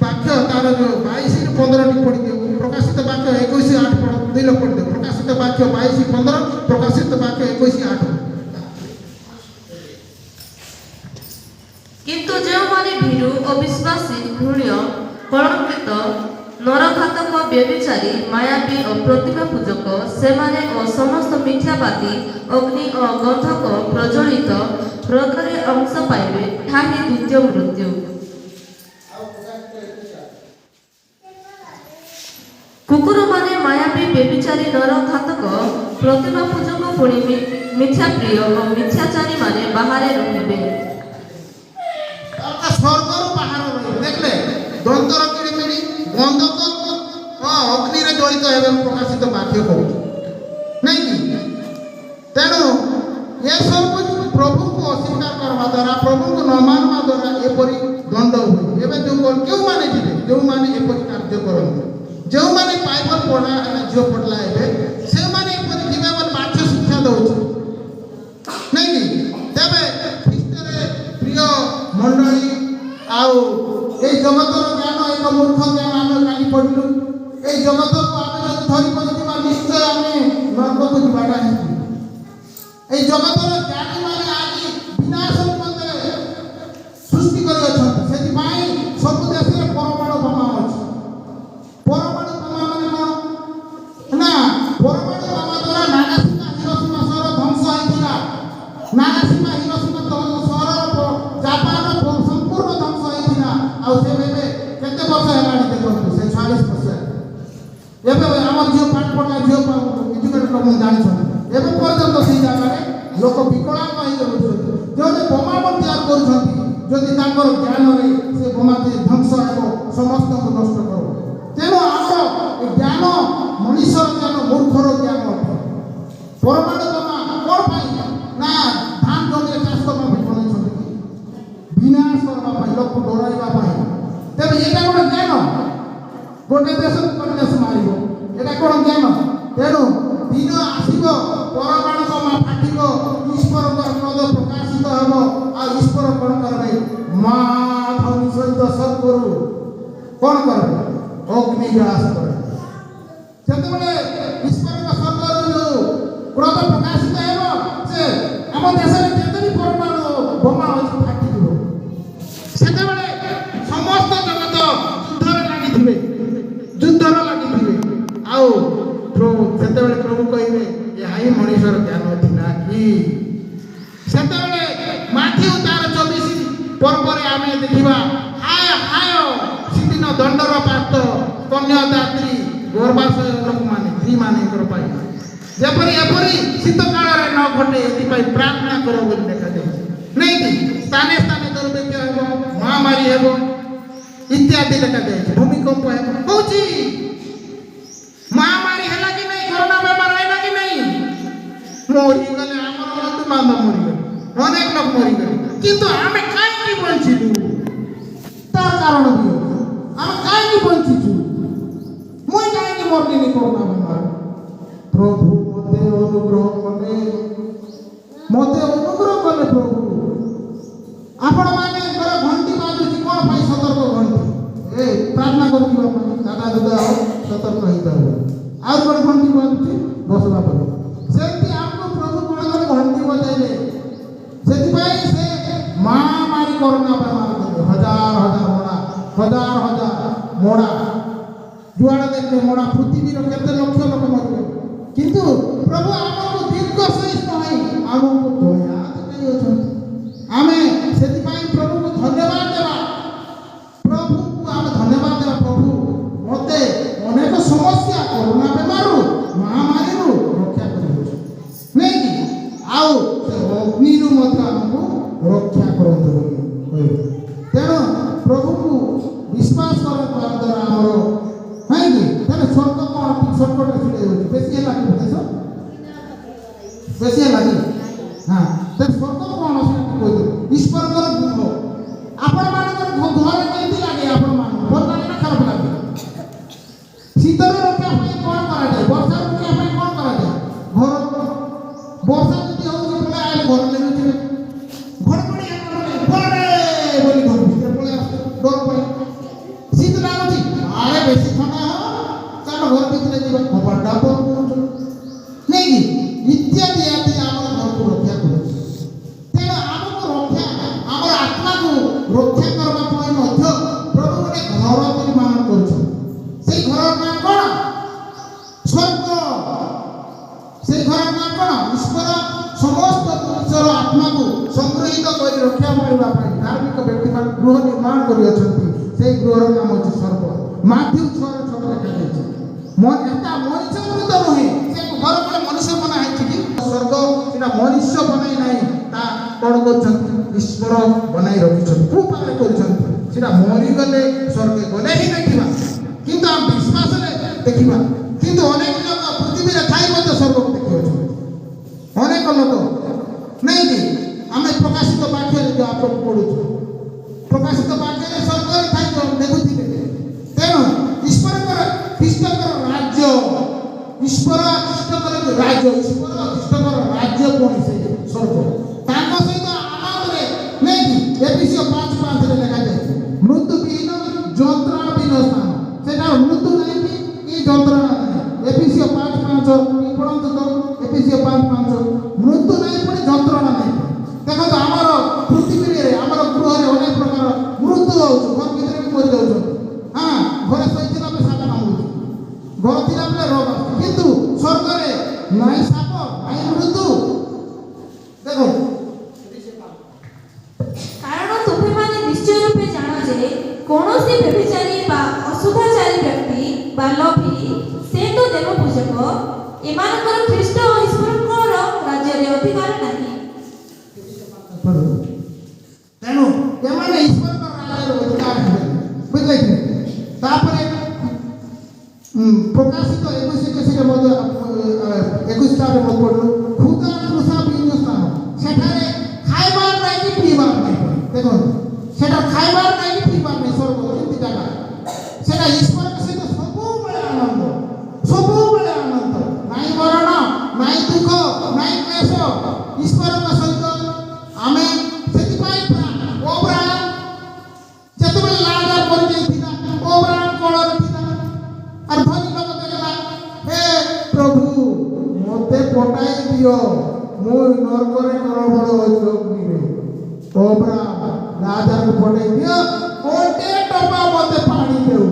[SPEAKER 1] ବାକ୍ୟ ତାର 22-15 ପଢ଼ିଦିଅ ପ୍ରକାଶିତ ବାକ୍ୟ 21:8 ପଢ଼ 2 ଲୋକ ପଢ଼ିଦିଅ ପ୍ରକାଶିତ ବାକ୍ୟ 22-15 ପ୍ରକାଶିତ ବାକ୍ୟ 21:8
[SPEAKER 3] କିନ୍ତୁ ଯେଉଁମାନେ ଭୀରୁ ଅବିଶ୍ୱାସୀ ଘୃଣ୍ୟ କଳଙ୍କିତ ନରଘାତକ ବ୍ୟଭିଚାରୀ ମାୟାବୀ ଓ ପ୍ରତିମା ପୂଜକ ସେମାନେ ଓ ସମସ୍ତ ମିଥ୍ୟାବାଦୀ ଅଗ୍ନି ଓ ଗନ୍ଧକ ପ୍ରଜ୍ୱଳିତ ରୋଗରେ ଅଂଶ ପାଇବେ ଏହା ହିଁ ଦ୍ୱିତୀୟ ମୃତ୍ୟୁ କୁକୁରମାନେ ମାୟାବୀ ବ୍ୟଭିଚାରୀ ନରଘାତକ ପ୍ରତିମା ପୂଜକ ପୁଣି ମିଥ୍ୟାପ୍ରିୟ ଓ ମିଥ୍ୟାଚାରୀମାନେ ବାହାରେ ରହିବେ
[SPEAKER 1] ସ୍ୱର୍ଗରୁ ବାହାର ରହିବେ ଦେଖିଲେ ଦନ୍ତର କିଳିମିଳି ଗନ୍ଧକ ଅଗ୍ନିରେ ଜଳିତ ହେବେ ପ୍ରକାଶିତ ବାକ୍ୟ କହୁଛି ନାଇଁ କି ତେଣୁ ଏସବୁ ପ୍ରଭୁଙ୍କୁ ଅସ୍ୱୀକାର ଦେଉଛି ନାଇଁ କି? ତେବେ ଖ୍ରୀଷ୍ଟରେ ପ୍ରିୟ ମଣ୍ଡଳୀ ଆଉ এই জগতর জ্ঞান এক মূর্খ জ্ঞান আমি কালি পড়লু এই জগতକୁ ଆମେ ଯଦି ଧରି ବସିଥିବା ନିଶ୍ଚୟ ଆମେ ନରକକୁ ଯିବାଟା ହିଁ এই ଜଗତର ଜ୍ଞାନୀମାନେ ଆଜି ବିନାଶ ନିମନ୍ତେ ସୃଷ୍ଟି କରିଅଛନ୍ତି ସେଥିପାଇଁ ସବୁ ଦେଶରେ ପରମାଣୁ ବୋମା ଅଛି ପରମାଣୁ ବୋମା ମାନେ କ'ଣ ନା ପରମାଣୁ ବୋମା ଦ୍ୱାରା ନାଗାସାକି ହିରୋସୀମା ସହର ଧ୍ୱଂସ ହୋଇଥିଲା ନାଗାସାକି ହିରୋସୀମା ସହରର ଜାପାନର ସମ୍ପୂର୍ଣ୍ଣ ଧ୍ୱଂସ ହୋଇଥିଲା ଆଉ ସେ ଏବେ କେତେ ବର୍ଷ ହେଲାଣି ଦେଖନ୍ତୁ ସେ 40 ବର୍ଷ ଏବେ ଆମର ଝିଅ ପାଠ ପଢ଼ିଲା ଝିଅ ଏଜୁକେଟେଡ୍ ମୁଁ ଜାଣିଛନ୍ତି ଏବେ ପର୍ଯ୍ୟନ୍ତ ସେଇ ଜାଗାରେ ଲୋକ ବିକଳାଙ୍ଗ ହେଇକି ରହୁଛନ୍ତି ଯେଉଁଠି ବୋମା ତିଆରି କରୁଛନ୍ତି ଯଦି ତାଙ୍କର ଜ୍ଞାନରେ ସେ ବୋମା ଧ୍ୱଂସ ହେବ ସମସ୍ତଙ୍କୁ ନଷ୍ଟ କରିବ ତେଣୁ ଆମର ଏ ଜ୍ଞାନ ମଣିଷର ଜ୍ଞାନ ମୂର୍ଖର ଜ୍ଞାନ ଅଟେ ପରମାଣୁ ବୋମା କ'ଣ ପାଇଁ ନା ଧାନ ଜମିରେ ଚାଷ କରିବା ପାଇଁ ବନେଇଛନ୍ତି ବିନାଶ କରିବା ପାଇଁ ଲୋକ ଡରାଇବା ପାଇଁ ତେବେ ଏଇଟା ଗୋଟେ ଜ୍ଞାନ ଗୋଟେ ଦେଶକୁ ଗୋଟେ ଦେଶ ମାରିବ ଏଇଟା କ'ଣ ଜ୍ଞାନ ତେଣୁ ଦିନ ଆସିବ ପରମାଣୁ ବୋମା ଫାଟିବ ଈଶ୍ୱରଙ୍କର କ୍ରୋଧ ପ୍ରକାଶିତ ହେବ ଆଉ ଈଶ୍ୱର କ'ଣ କରିବେ ମା ଧ୍ୱନି ସହିତ ସ୍ୱର୍ଗରୁ କ'ଣ କରିବେ ଅଗ୍ନି ଗ୍ରାସ କରିବେ ସେତେବେଳେ ଈଶ୍ୱରଙ୍କ ସ୍ୱର୍ଗରୁ ଯେଉଁ କ୍ରୋଧ ପ୍ରକାଶିତ ହେବ ସେ ଆମ ଦେଶରେ ଯେତେ ବି ପରମାଣୁ ବୋମା ଅଛି ଫାଟିଯିବ ସେତେବେଳେ ସମସ୍ତ ଜଗତ ଯୁଦ୍ଧରେ ଲାଗିଥିବେ ଆଉ ସେତେବେଳେ ପ୍ରଭୁ କହିବେ ଏହା ହିଁ ମଣିଷର ଜ୍ଞାନ ଥିଲା କି ସେତେବେଳେ ମାଥିଉ ତାର 24 ପର୍ବରେ ଆମେ ଦେଖିବା ହାୟ ହାୟ ସେଦିନ ଦଣ୍ଡର ପ୍ରାପ୍ତ କନ୍ୟାଦାତ୍ରୀ ଗର୍ଭାଶୟ ଲୋକମାନେ ସ୍ତ୍ରୀମାନଙ୍କର ପାଇଁ ଯେପରି ଏପରି ଶୀତ କାଳରେ ନ ଘଟେ ଏଥିପାଇଁ ପ୍ରାର୍ଥନା କର ବୋଲି ଲେଖାଯାଇଛି ନାଇଁକି ସ୍ଥାନେ ସ୍ଥାନେ ଦୁର୍ଭିକ୍ଷ ହେବ ମହାମାରୀ ହେବ ଇତ୍ୟାଦି ଲେଖାଯାଇଛି ଭୂମିକମ୍ପ ହେବ କହୁଛି ମହାମାରୀ ହେଲା କି ନାହିଁ କରୋନା ବେମାର ହେଲା କି ନାହିଁ ମରିଗଲେ ଆମର ବନ୍ଧୁବାନ୍ଧବ ମରିଗଲେ ଅନେକ ଲୋକ ମରିଗଲେ କିନ୍ତୁ ଆମେ କାହିଁକି ବଞ୍ଚିଲୁ ତାର କାରଣ ବି ଅଛି ଆମେ କାହିଁକି ବଞ୍ଚିଛୁ ମୁଇଁ କାହିଁକି ମରିଲିନି କରୋନା ବେମାର ପ୍ରଭୁ ମୋତେ ଅନୁଗ୍ରହ କଲେ ପ୍ରଭୁ ଆପଣମାନଙ୍କର ଘଣ୍ଟି ବାଜୁଛି କ'ଣ ପାଇଁ ସତର୍କ ଘଣ୍ଟି ପ୍ରାର୍ଥନା କରୁଥିବା ପାଇଁ ଦାଦା ଦାଦା ସତର୍କ ହେଇଥାଉ ଆଉ ଗୋଟେ ଘଣ୍ଟି ବାଜୁଛି ବସବା ପରେ ସେମିତି ଆମକୁ ପ୍ରଭୁ କ'ଣ କଲେ ଘଣ୍ଟି ବଜାଇଲେ ସେଥିପାଇଁ ସେ ମହାମାରୀ କରୋନା ବେମାର କଲେ ହଜାର ମଡ଼ା ଯୁଆଡ଼େ ଦେଖିଲେ ମଡ଼ା ପୃଥିବୀର କେତେ ଲକ୍ଷ ଲୋକ ମରିବେ କିନ୍ତୁ ପ୍ରଭୁ ଆମକୁ ଦୀର୍ଘ ସହିଷ୍ଣୁ ହୋଇ ଆମକୁ ଦୟା ଦେଖାଇ ଅଛନ୍ତି ଆମେ ସେଥିପାଇଁ ପ୍ରଭୁକୁ ଧନ୍ୟବାଦ ଦେବା ପ୍ରଭୁକୁ ଆମେ ଧନ୍ୟବାଦ ଦେବା ପ୍ରଭୁ ମୋତେ ଅନେକ ସମସ୍ୟା କରୋନା ବେମାରରୁ ମହାମାରୀରୁ ରକ୍ଷା କରିଦେଉଛି ନାଇଁକି ଆଉ ସେ ଅଗ୍ନିରୁ ମଧ୍ୟ ଆମକୁ ରକ୍ଷା କରନ୍ତୁ ବୋଲି କହିବେ ତେଣୁ ପ୍ରଭୁକୁ ବିଶ୍ୱାସ କରିବା ଦ୍ୱାରା ଆମର କାହିଁକି ତାହେଲେ ସ୍ୱର୍ଗ କ'ଣ ସର୍କଟରେ ଛିଡ଼ା ହେଉଛି ବେଶୀ ହେଲା କି ଦେଶ ବେଶୀ ହେଲା କି ହଁ ତେଣୁ ସ୍ୱର୍ଗ କ'ଣ ସେଟା କହିଦେବେ ଈଶ୍ୱରଙ୍କର ଦୁଃଖ ଆପଣମାନଙ୍କର ଘରେ କେମିତି ଲାଗେ ଆପଣମାନଙ୍କୁ ଭଲ ଲାଗେ ନା ଖରାପ ଲାଗେ ଶୀତରୁ ରୋକିବା ପାଇଁ କ'ଣ କରାଯାଏ ବର୍ଷା ରୋକିବା ପାଇଁ କ'ଣ କରାଯାଏ ଘର ବର୍ଷା ଯଦି ହେଉଛି ବୋଲେ ଆଇଲେ ଘର ନେଉଥିବେ ଘଡ଼ଘଡ଼ି ଘରେ ବୋଲି ଘର ଭିତରେ ପଳେଇ ଆସୁଛି ଡର ପାଇଁ ଶୀତ ଲାଗୁଛି ଆରେ ବେଶୀ ଥଣ୍ଡା ହେବ ଚାଲ ଘର ଭିତରେ ଯିବା କବାଟଟା ବନ୍ଦ କରୁଛୁ ନାଇଁକି ଇତ୍ୟାଦି ଆମର ଘରକୁ ରକ୍ଷା କରୁଛି ତେଣୁ ଆମକୁ ରକ୍ଷା ଆମର ଆତ୍ମାକୁ ରକ୍ଷା କରିବା ପାଇଁ ମଧ୍ୟ ପ୍ରଭୁ ଗୋଟେ ଘର ନିର୍ମାଣ କରୁଛନ୍ତି ସେଇ ଘରର ନାଁ କ'ଣ ସ୍ୱର୍ଗ ସେଇ ଘରର ନାଁ କ'ଣ ଈଶ୍ୱର ସମସ୍ତ ମଣିଷର ଆତ୍ମାକୁ ସଂଗୃହୀତ କରି ରକ୍ଷା କରିବା ପାଇଁ ଧାର୍ମିକ ବ୍ୟକ୍ତିମାନେ ଗୃହ ନିର୍ମାଣ କରିଅଛନ୍ତି ସେଇ ଗୃହର ନାମ ହେଉଛି ସ୍ୱର୍ଗ ମାଥ୍ୟୁ 6:6 ଲେଖାଯାଇଛି ଏଟା ମଣିଷ ମୃତ ନୁହେଁ ସେ ଘର ଗୋଟେ ମଣିଷ ବନା ହେଇଛି କି ସ୍ୱର୍ଗ ସେଟା ମଣିଷ ବନାଇ ନାହିଁ ତା କ'ଣ କରୁଛନ୍ତି ଈଶ୍ୱର ବନାଇ ରଖିଛନ୍ତି କୋଉ ପାଖରେ କରୁଛନ୍ତି ସେଟା ମରିଗଲେ ସ୍ୱର୍ଗ ଗଲେ ହିଁ ଦେଖିବା କିନ୍ତୁ ଆମ ବିଶ୍ୱାସରେ ଦେଖିବା କିନ୍ତୁ ଅନେକ ଲୋକ ପୃଥିବୀରେ ଥାଇ ମଧ୍ୟ ସ୍ୱର୍ଗକୁ ଦେଖିଅଛନ୍ତି ଅନେକ ଲୋକ ନାଇଁକି ଆମେ ପ୍ରକାଶିତ ବାକ୍ୟରେ ଯେଉଁ ଆପଣ ପଢ଼ୁଛୁ ପ୍ରକାଶିତ ବାକ୍ୟରେ ସ୍ୱର୍ଗରେ ଥାଇ ଦେଖୁଥିବେ ତେଣୁ ଈଶ୍ୱରଙ୍କର ଖ୍ରୀଷ୍ଟଙ୍କର ରାଜ୍ୟ ଈଶ୍ୱର ଖ୍ରୀଷ୍ଟଙ୍କର ରାଜ୍ୟ ଈଶ୍ୱର ଖ୍ରୀଷ୍ଟଙ୍କର ଏକୋଇଶ ପାଞ୍ଚ ପାଞ୍ଚ ମୃତ୍ୟୁ ନାହିଁ ପୁଣି ଯନ୍ତ୍ରଣା ନାହିଁ। ଦେଖନ୍ତୁ ଆମର ପୃଥିବୀରେ ଆମର ଗୃହରେ ଅନେକ ପ୍ରକାର ମୃତ୍ୟୁ ହେଉଛି, ଘର ଭିତରେ ବି ମରିଯାଉଛନ୍ତି। ହଁ, ଘରେ ଶୋଇଥିଲା ବେଳେ ସାପ କାମୁଡୁଛି, ଘର ଥିଲା ବେଳେ ରୋଗ ଆସୁଛି, କିନ୍ତୁ ସ୍ୱର୍ଗରେ ନାହିଁ ସାପ ନାହିଁ ମୃତ୍ୟୁ। ଦେଖ
[SPEAKER 2] କାରଣ ତୁମେମାନେ ନିଶ୍ଚୟ ରୂପେ ଜାଣ ଯେ କୌଣସି ବ୍ୟଭିଚାରୀ ବା ଅଶୁଦ୍ଧାଚାରୀ ବ୍ୟକ୍ତି ବା ଲୋଭୀ ସେ ତ ଦେବ ପୂଜକ ଏମାନଙ୍କର ଖ୍ରୀଷ୍ଟ ଓ ଈଶ୍ୱରଙ୍କର ରାଜ୍ୟରେ ଅଧିକାର ନାହିଁ।
[SPEAKER 1] ତେଣୁ ଏମାନେ ଈଶ୍ୱରଙ୍କ ରାଜ୍ୟର ଅଧିକାର ହେବେ, ବୁଝିଲେ କି? ତାପରେ ପ୍ରକାଶିତ 21 ମଧ୍ୟ 21ରେ ମଧ୍ୟ ପଢ଼ିଲୁ ଖୁଦା ତୃଷା ବିହୀନ ସ୍ଥାନ, ସେଠାରେ ଖାଇବାର ନାହିଁ କି ପିଇବାର ନାହିଁ। ଦେଖନ୍ତୁ ସେଟା ଖାଇବାର ନାହିଁ କି ପିଇବାର ନାହିଁ, ସ୍ୱର୍ଗ ଏମିତି ଜାଗା। ସେଟା ଈଶ୍ୱରଙ୍କ ସହିତ ସବୁବେଳେ ଆନନ୍ଦ, ସବୁବେଳେ ଆନନ୍ଦ, ନାହିଁ ମରଣ ନାହିଁ ଦୁଃଖ ନାହିଁ କ୍ଲେଶ। ଈଶ୍ୱରଙ୍କ ସହିତ ଆମେ ସେଥିପାଇଁ ଅବ୍ରାହମ ଯେତେବେଳେ ଲାଜର ମରିଯାଇଥିଲା ଅବ୍ରାହମ କୋଳରେ ଥିଲା, আর ধনী লোক দেখলা হে প্রভু মতে পটাই দিও মুই নরকরে নরবড় যোগ নিবে। অব্রাহম লাজারকে পটাই দিও, কোটে টপা মতে পানি দেউ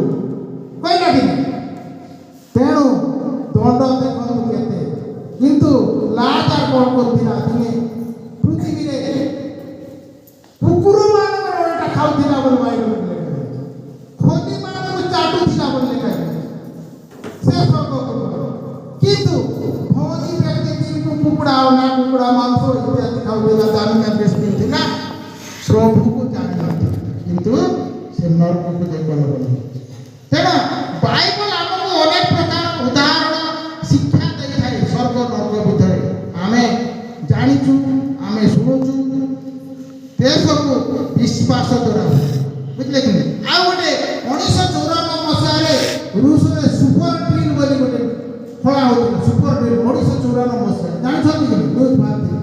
[SPEAKER 1] কইলা কি? তেণু দণ্ড দেখন্তু কেতে, কিন্তু লাজার কোন করতিলা দিনে পৃথিবীরে কুকুর মানকর ওটা খাউতিলা বলে বাইবেল লেখা আছে, খনি মানক চাটুতিলা বলে লেখা আছে। সে স্বর্গ কিন্তু ভৌতি ব্যক্তি দিনକୁ କୁକୁଡ଼ା ଅଣ୍ଡା କୁକୁଡ଼ା ମାଂସ ଇତ୍ୟାଦି ଖାଉଥିଲା, ଦାମିକା ଡ୍ରେସ୍ ପିନ୍ଧୁଥିଲା, ପ୍ରଭୁକୁ ଜାଣିନଥିଲା, କିନ୍ତୁ ସେ ନରକକୁ ଦେଖନ୍ତୁ। ତେଣୁ ବାଇବଲ ଆମକୁ ଅନେକ ପ୍ରକାର ଉଦାହରଣ ଶିକ୍ଷା ଦେଇଥାଏ ସ୍ୱର୍ଗ ନରକ ଭିତରେ। ଆମେ ଜାଣିଛୁ, ଆମେ ଶୁଣୁଛୁ, ଦେଶକୁ ବିଶ୍ୱାସ ଦ୍ୱାରା, ବୁଝିଲେ କି? ଆଉ ଗୋଟେ 1954 ମସିହାରେ ରୁଷରେ ସୁପର ଡ୍ରିଲ୍ ବୋଲି ଗୋଟେ ଖୋଳା ହେଉଥିଲା, ସୁପର ଡ୍ରିଲ୍ 1954 ମସିହାରେ, ଜାଣିଛନ୍ତି କି? ନ୍ୟୁଜ୍ ବାହାରିଥିଲା।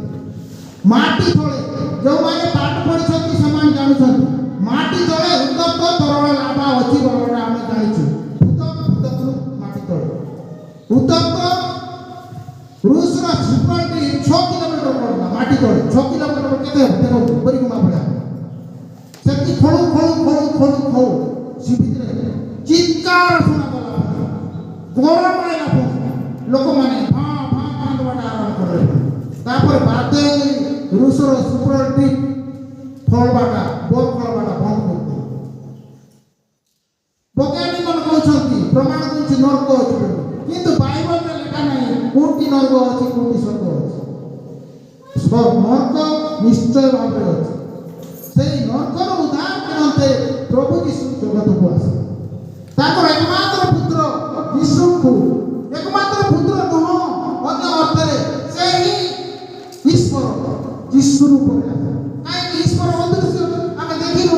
[SPEAKER 1] ମାଟି ତଳେ ଯେଉଁମାନେ ପାଠ ପଢ଼ିଛନ୍ତି ସେମାନେ ଜାଣୁଛନ୍ତି, ମାଟି ତଳେ ଉତ୍ତପ୍ତ ତରଳ ଲାଭା ଅଛି ବୋଲି ଆମେ ଜାଣିଛୁ। ମାଟି ତଳେ ଉତ୍ତପ୍ତ ରୁଷର ସୁପର ଡ୍ରିଲ୍ 6 କିଲୋମିଟର ପଡ଼ିଲା, ମାଟି ତଳେ 6 କିଲୋମିଟର କେତେ ଦେଖନ୍ତୁ ପରିଗୁମା ଭଳିଆ। ସେଠି ଖୋଳୁ ଖୋଳୁ ଖୋଳୁ ଖୋଳୁ ଖୋଳୁ ସେ ଭିତରେ ଚିତ୍କାର ଶୁଣାଗଲା, ଗରମ ଆଇଲା, ଲୋକମାନେ ଭାଁ ଭାଁ ଭାଁ ଦେବାଟା ଆରମ୍ଭ କଲେ। ତାପରେ ବାଧ୍ୟ ହେଇ ରୁଷର ସୁପର ଡ୍ରିଲ୍ ଖୋଳବାଟା ବୋର ଖୋଳବାଟା ବନ୍ଦ କରିଦେଲେ। ବୈଜ୍ଞାନିକମାନେ କହୁଛନ୍ତି ପ୍ରମାଣ ଦେଉଛି ନର୍କ ଅଛି ବୋଲି, କିନ୍ତୁ ବାଇବଲରେ ଲେଖା ନାହିଁ କୋଉଠି ନର୍କ ଅଛି କୋଉଠି ସ୍ୱର୍ଗ ଅଛି। ନର୍କ ନିଶ୍ଚୟ ଭାବରେ ଅଛି। সেই নরকর উদ্ধার নিমন্তে প্রভু যীশু জগতକୁ ଆସିଲେ। ତାଙ୍କର একমাত্র পুত্র ଯୀଶୁଙ୍କୁ, একমাত্র পুত্র ନୁହଁ, ଅନ୍ୟ ଅର୍ଥରେ ସେ ହିଁ ଈଶ୍ୱର ଯୀଶୁ ରୂପରେ ଆସିଲେ। କାହିଁକି? ଈଶ୍ୱର ଅଦୃଶ୍ୟ, ଆମେ ଦେଖିନୁ।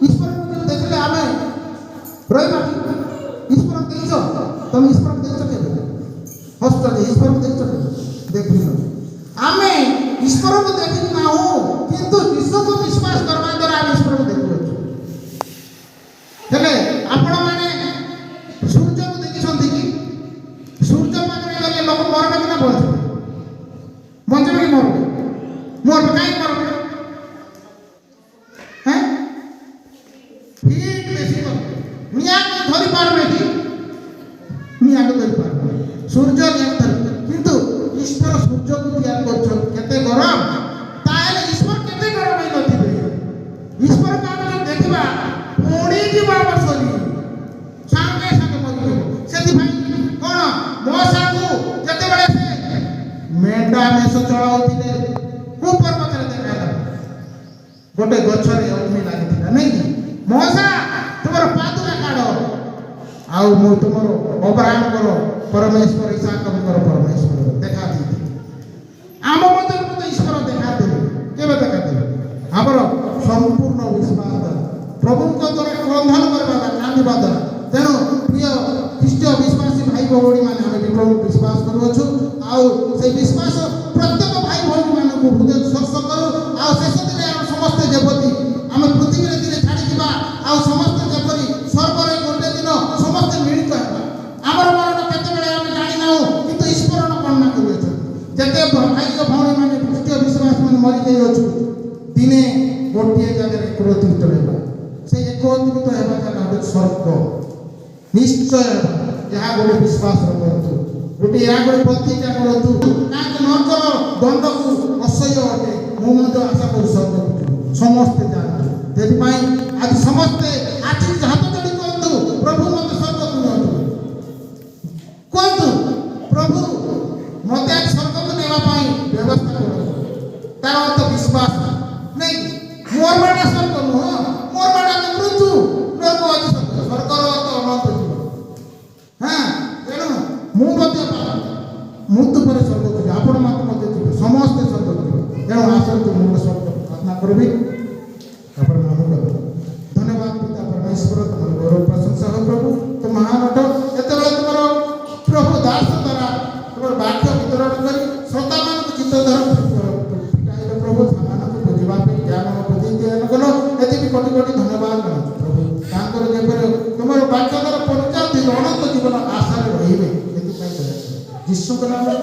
[SPEAKER 1] ଈଶ୍ୱରଙ୍କୁ ଯେବେ ଦେଖିଲେ ଆମେ ରହିବା କି? ଈଶ୍ୱର ଦେଖିଛ? ତମେ ଈଶ୍ୱର ଦେଖିଛ କେବେ? ହସ୍ତ ଯେ ଈଶ୍ୱର ଦେଖିଛ କେବେ? ଦେଖିନ। ଆମେ ଈଶ୍ୱରକୁ ଦେଖି ନାହୁଁ, କିନ୍ତୁ ଯୀଶୁକୁ ବିଶ୍ୱାସ କରିବା ଦ୍ୱାରା ଆମେ ଈଶ୍ୱରକୁ ଦେଖୁଅଛୁ। ହେଲେ ଆପଣମାନେ ସୂର୍ଯ୍ୟକୁ ଦେଖିଛନ୍ତି କି? ସୂର୍ଯ୍ୟ ପାଖରେ ଗଲେ ଲୋକ ମରବେ କି ନା ବଞ୍ଚିବେ? ବଞ୍ଚିବେ କି ମରବେ? ମରବେ। କାହିଁକି ମରବେ? হ্যাঁ, হিট বেশি করবে। নিয়াকে ধরি পারবে কি? নিয়াকে ধরি পারবে, সূর্য নিয়াকে ধরবে, কিন্তু ଈଶ୍ୱର ସୂର୍ଯ୍ୟକୁ ତିଆରି କରୁଛନ୍ତି କେତେ ଗରମ, ତାହେଲେ ଈଶ୍ୱର କେତେ ଗରମ ହେଇନଥିବେ? ଈଶ୍ୱରକୁ ଆମେ ଯଦି ଦେଖିବା ପୋଡ଼ିଯିବ ଆମ ଶରୀର, ସାଙ୍ଗେ ସାଙ୍ଗେ ମରିଯିବ। ସେଥିପାଇଁ କ'ଣ ମଉସାଙ୍କୁ ଯେତେବେଳେ ସେ ମେଣ୍ଢା ମେଷ ଚଳାଉଥିଲେ କୋଉ ପର୍ବତରେ ଦେଖାଗଲା? ଗୋଟେ ଗଛରେ ଅଗ୍ନି ଲାଗିଥିଲା, ନାଇଁ କି? ମଉସା ତୁମର ପାଦୁକା କାଢ଼, ଆଉ ମୁଁ ତୁମର ଅବ୍ରାହମଙ୍କର ପରମେଶ୍ୱର ଇସାକଙ୍କର ପରମେଶ୍ୱର ଦେଖା ଦେଇଥିଲି। ଆମ ମଧ୍ୟରେ ମଧ୍ୟ ଈଶ୍ୱର ଦେଖା ଦେବେ। କେବେ ଦେଖା ଦେବେ? ଆମର ସମ୍ପୂର୍ଣ୍ଣ ବିଶ୍ୱାସ ଦ୍ୱାରା, ପ୍ରଭୁଙ୍କ ଦ୍ୱାରା କ୍ରନ୍ଧନ କରିବା ଦ୍ୱାରା, କାନ୍ଦିବା ଦ୍ୱାରା। ତେଣୁ ପ୍ରିୟ ଖ୍ରୀଷ୍ଟୀୟ ବିଶ୍ୱାସୀ ଭାଇ ଭଉଣୀମାନେ, ଆମେ ପ୍ରଭୁଙ୍କୁ ବିଶ୍ୱାସ କରୁଅଛୁ, ଆଉ ସେଇ ବିଶ୍ୱାସ ପ୍ରତ୍ୟେକ ଭାଇ ଭଉଣୀମାନଙ୍କୁ ହୃଦୟ ସ୍ପର୍ଶ କରୁ। ଆଉ ଶେଷ ଦିନେ ଆମେ ସମସ୍ତେ ଯେପରି ଆମେ ପୃଥିବୀରେ ଦିନେ ଛାଡ଼ିଯିବା, ଆଉ ସମସ୍ତେ ଯେପରି ସ୍ୱର୍ଗରେ ଗୋଟେ ଦିନ ସମସ୍ତେ ମିଳିତ ହେବା। ଆମର ମରଣ କେତେବେଳେ ଆମେ ଜାଣିନାହୁଁ, କିନ୍ତୁ ଈଶ୍ୱର ଯେତେ ଭାଇ ଓ ଭଉଣୀମାନେ ଖ୍ରୀଷ୍ଟ ବିଶ୍ୱାସମାନେ ମରିଯାଇଅଛୁ ଦିନେ ଗୋଟିଏ ଜାଗାରେ ଏକତ୍ରିତ ହେବା। ସେ ଏକତ୍ରିତ ହେବା ଜାଗା ହେଉଛି ସ୍ୱର୍ଗ। ନିଶ୍ଚୟ ହେବା, ଏହା ଗୋଟେ ବିଶ୍ୱାସ ରଖନ୍ତୁ, ଗୋଟେ ଏହା ଗୋଟେ ପ୍ରତିଜ୍ଞା କରନ୍ତୁ। କାହିଁକି ନରକର ଦଣ୍ଡକୁ ଅସହ୍ୟ ଅଟେ। ମୁଁ ମଧ୍ୟ ଆଶା କରୁ ସ୍ୱର୍ଗକୁ ସମସ୍ତେ ଯାଆନ୍ତୁ। ସେଥିପାଇଁ ଆଜି ସମସ୍ତେ ଆଜି ହାତ ଯୋଡ଼ି କୁହନ୍ତୁ, ପ୍ରଭୁ ମୋତେ ସ୍ୱର୍ଗକୁ ନିଅନ୍ତୁ। କୁହନ୍ତୁ, ପ୍ରଭୁ ମୋତେ ଆଜି ସ୍ୱର୍ଗକୁ ନେବା ପାଇଁ ବ୍ୟବସ୍ଥା କରନ୍ତୁ। ତାର ଅର୍ଥ ବିଶ୍ୱାସ ନାଇଁ। ମୋର ବାଟା ସ୍ୱର୍ଗ ନୁହଁ, ମୋର ବାଟା ତ ମୃତ୍ୟୁ। ନରକ ଅଛି ସ୍ୱର୍ଗର ଅର୍ଥ ଅନନ୍ତ ଜୀବନ। ହଁ, ତେଣୁ ମୁଁ ମଧ୍ୟ ମୃତ୍ୟୁ ପରେ ସ୍ୱର୍ଗକୁ ଯିବି, ଆପଣ ମଧ୍ୟ ଯିବେ, ସମସ୍ତେ ସ୍ୱର୍ଗକୁ ଯିବେ। ତେଣୁ ଆସନ୍ତୁ ମୁଁ ଗୋଟେ ସ୍ୱର୍ଗ ପ୍ରାର୍ଥନା କରିବି, ତାପରେ ମନ କରିବି। ଧନ୍ୟବାଦ ପିତା ପରମେଶ୍ୱର, ତୁମର ଗୌରବ ପ୍ରଶଂସା ହଉ ପ୍ରଭୁ। ତ ମହାନ ଅଟ ଯେତେବେଳେ ତୁମର ପ୍ରଭୁ ଦାସ ଦ୍ୱାରା ତୁମର ବାକ୍ୟ ବିତରଣ କରି ଶ୍ରୋତାମାନଙ୍କୁ ଚିତ୍ତଧାରା ଫିଟାଇଲ ପ୍ରଭୁ, ସେମାନଙ୍କୁ ବୁଝିବା ପାଇଁ ଜ୍ଞାନ ବୁଦ୍ଧି ଜ୍ଞାନ କଲ। ଏଥିପାଇଁ କୋଟି କୋଟି ଧନ୍ୟବାଦ ଜଣାଉଛି ପ୍ରଭୁ। ତାଙ୍କର ଯେପରି ତୁମର ବାକ୍ୟ ଦ୍ୱାରା ପଞ୍ଚାୟତ ଅନନ୍ତ ଜୀବନ ଆଶାରେ ରହିବେ, ଏଥିପାଇଁ ଯୀଶୁଙ୍କ ନାମରେ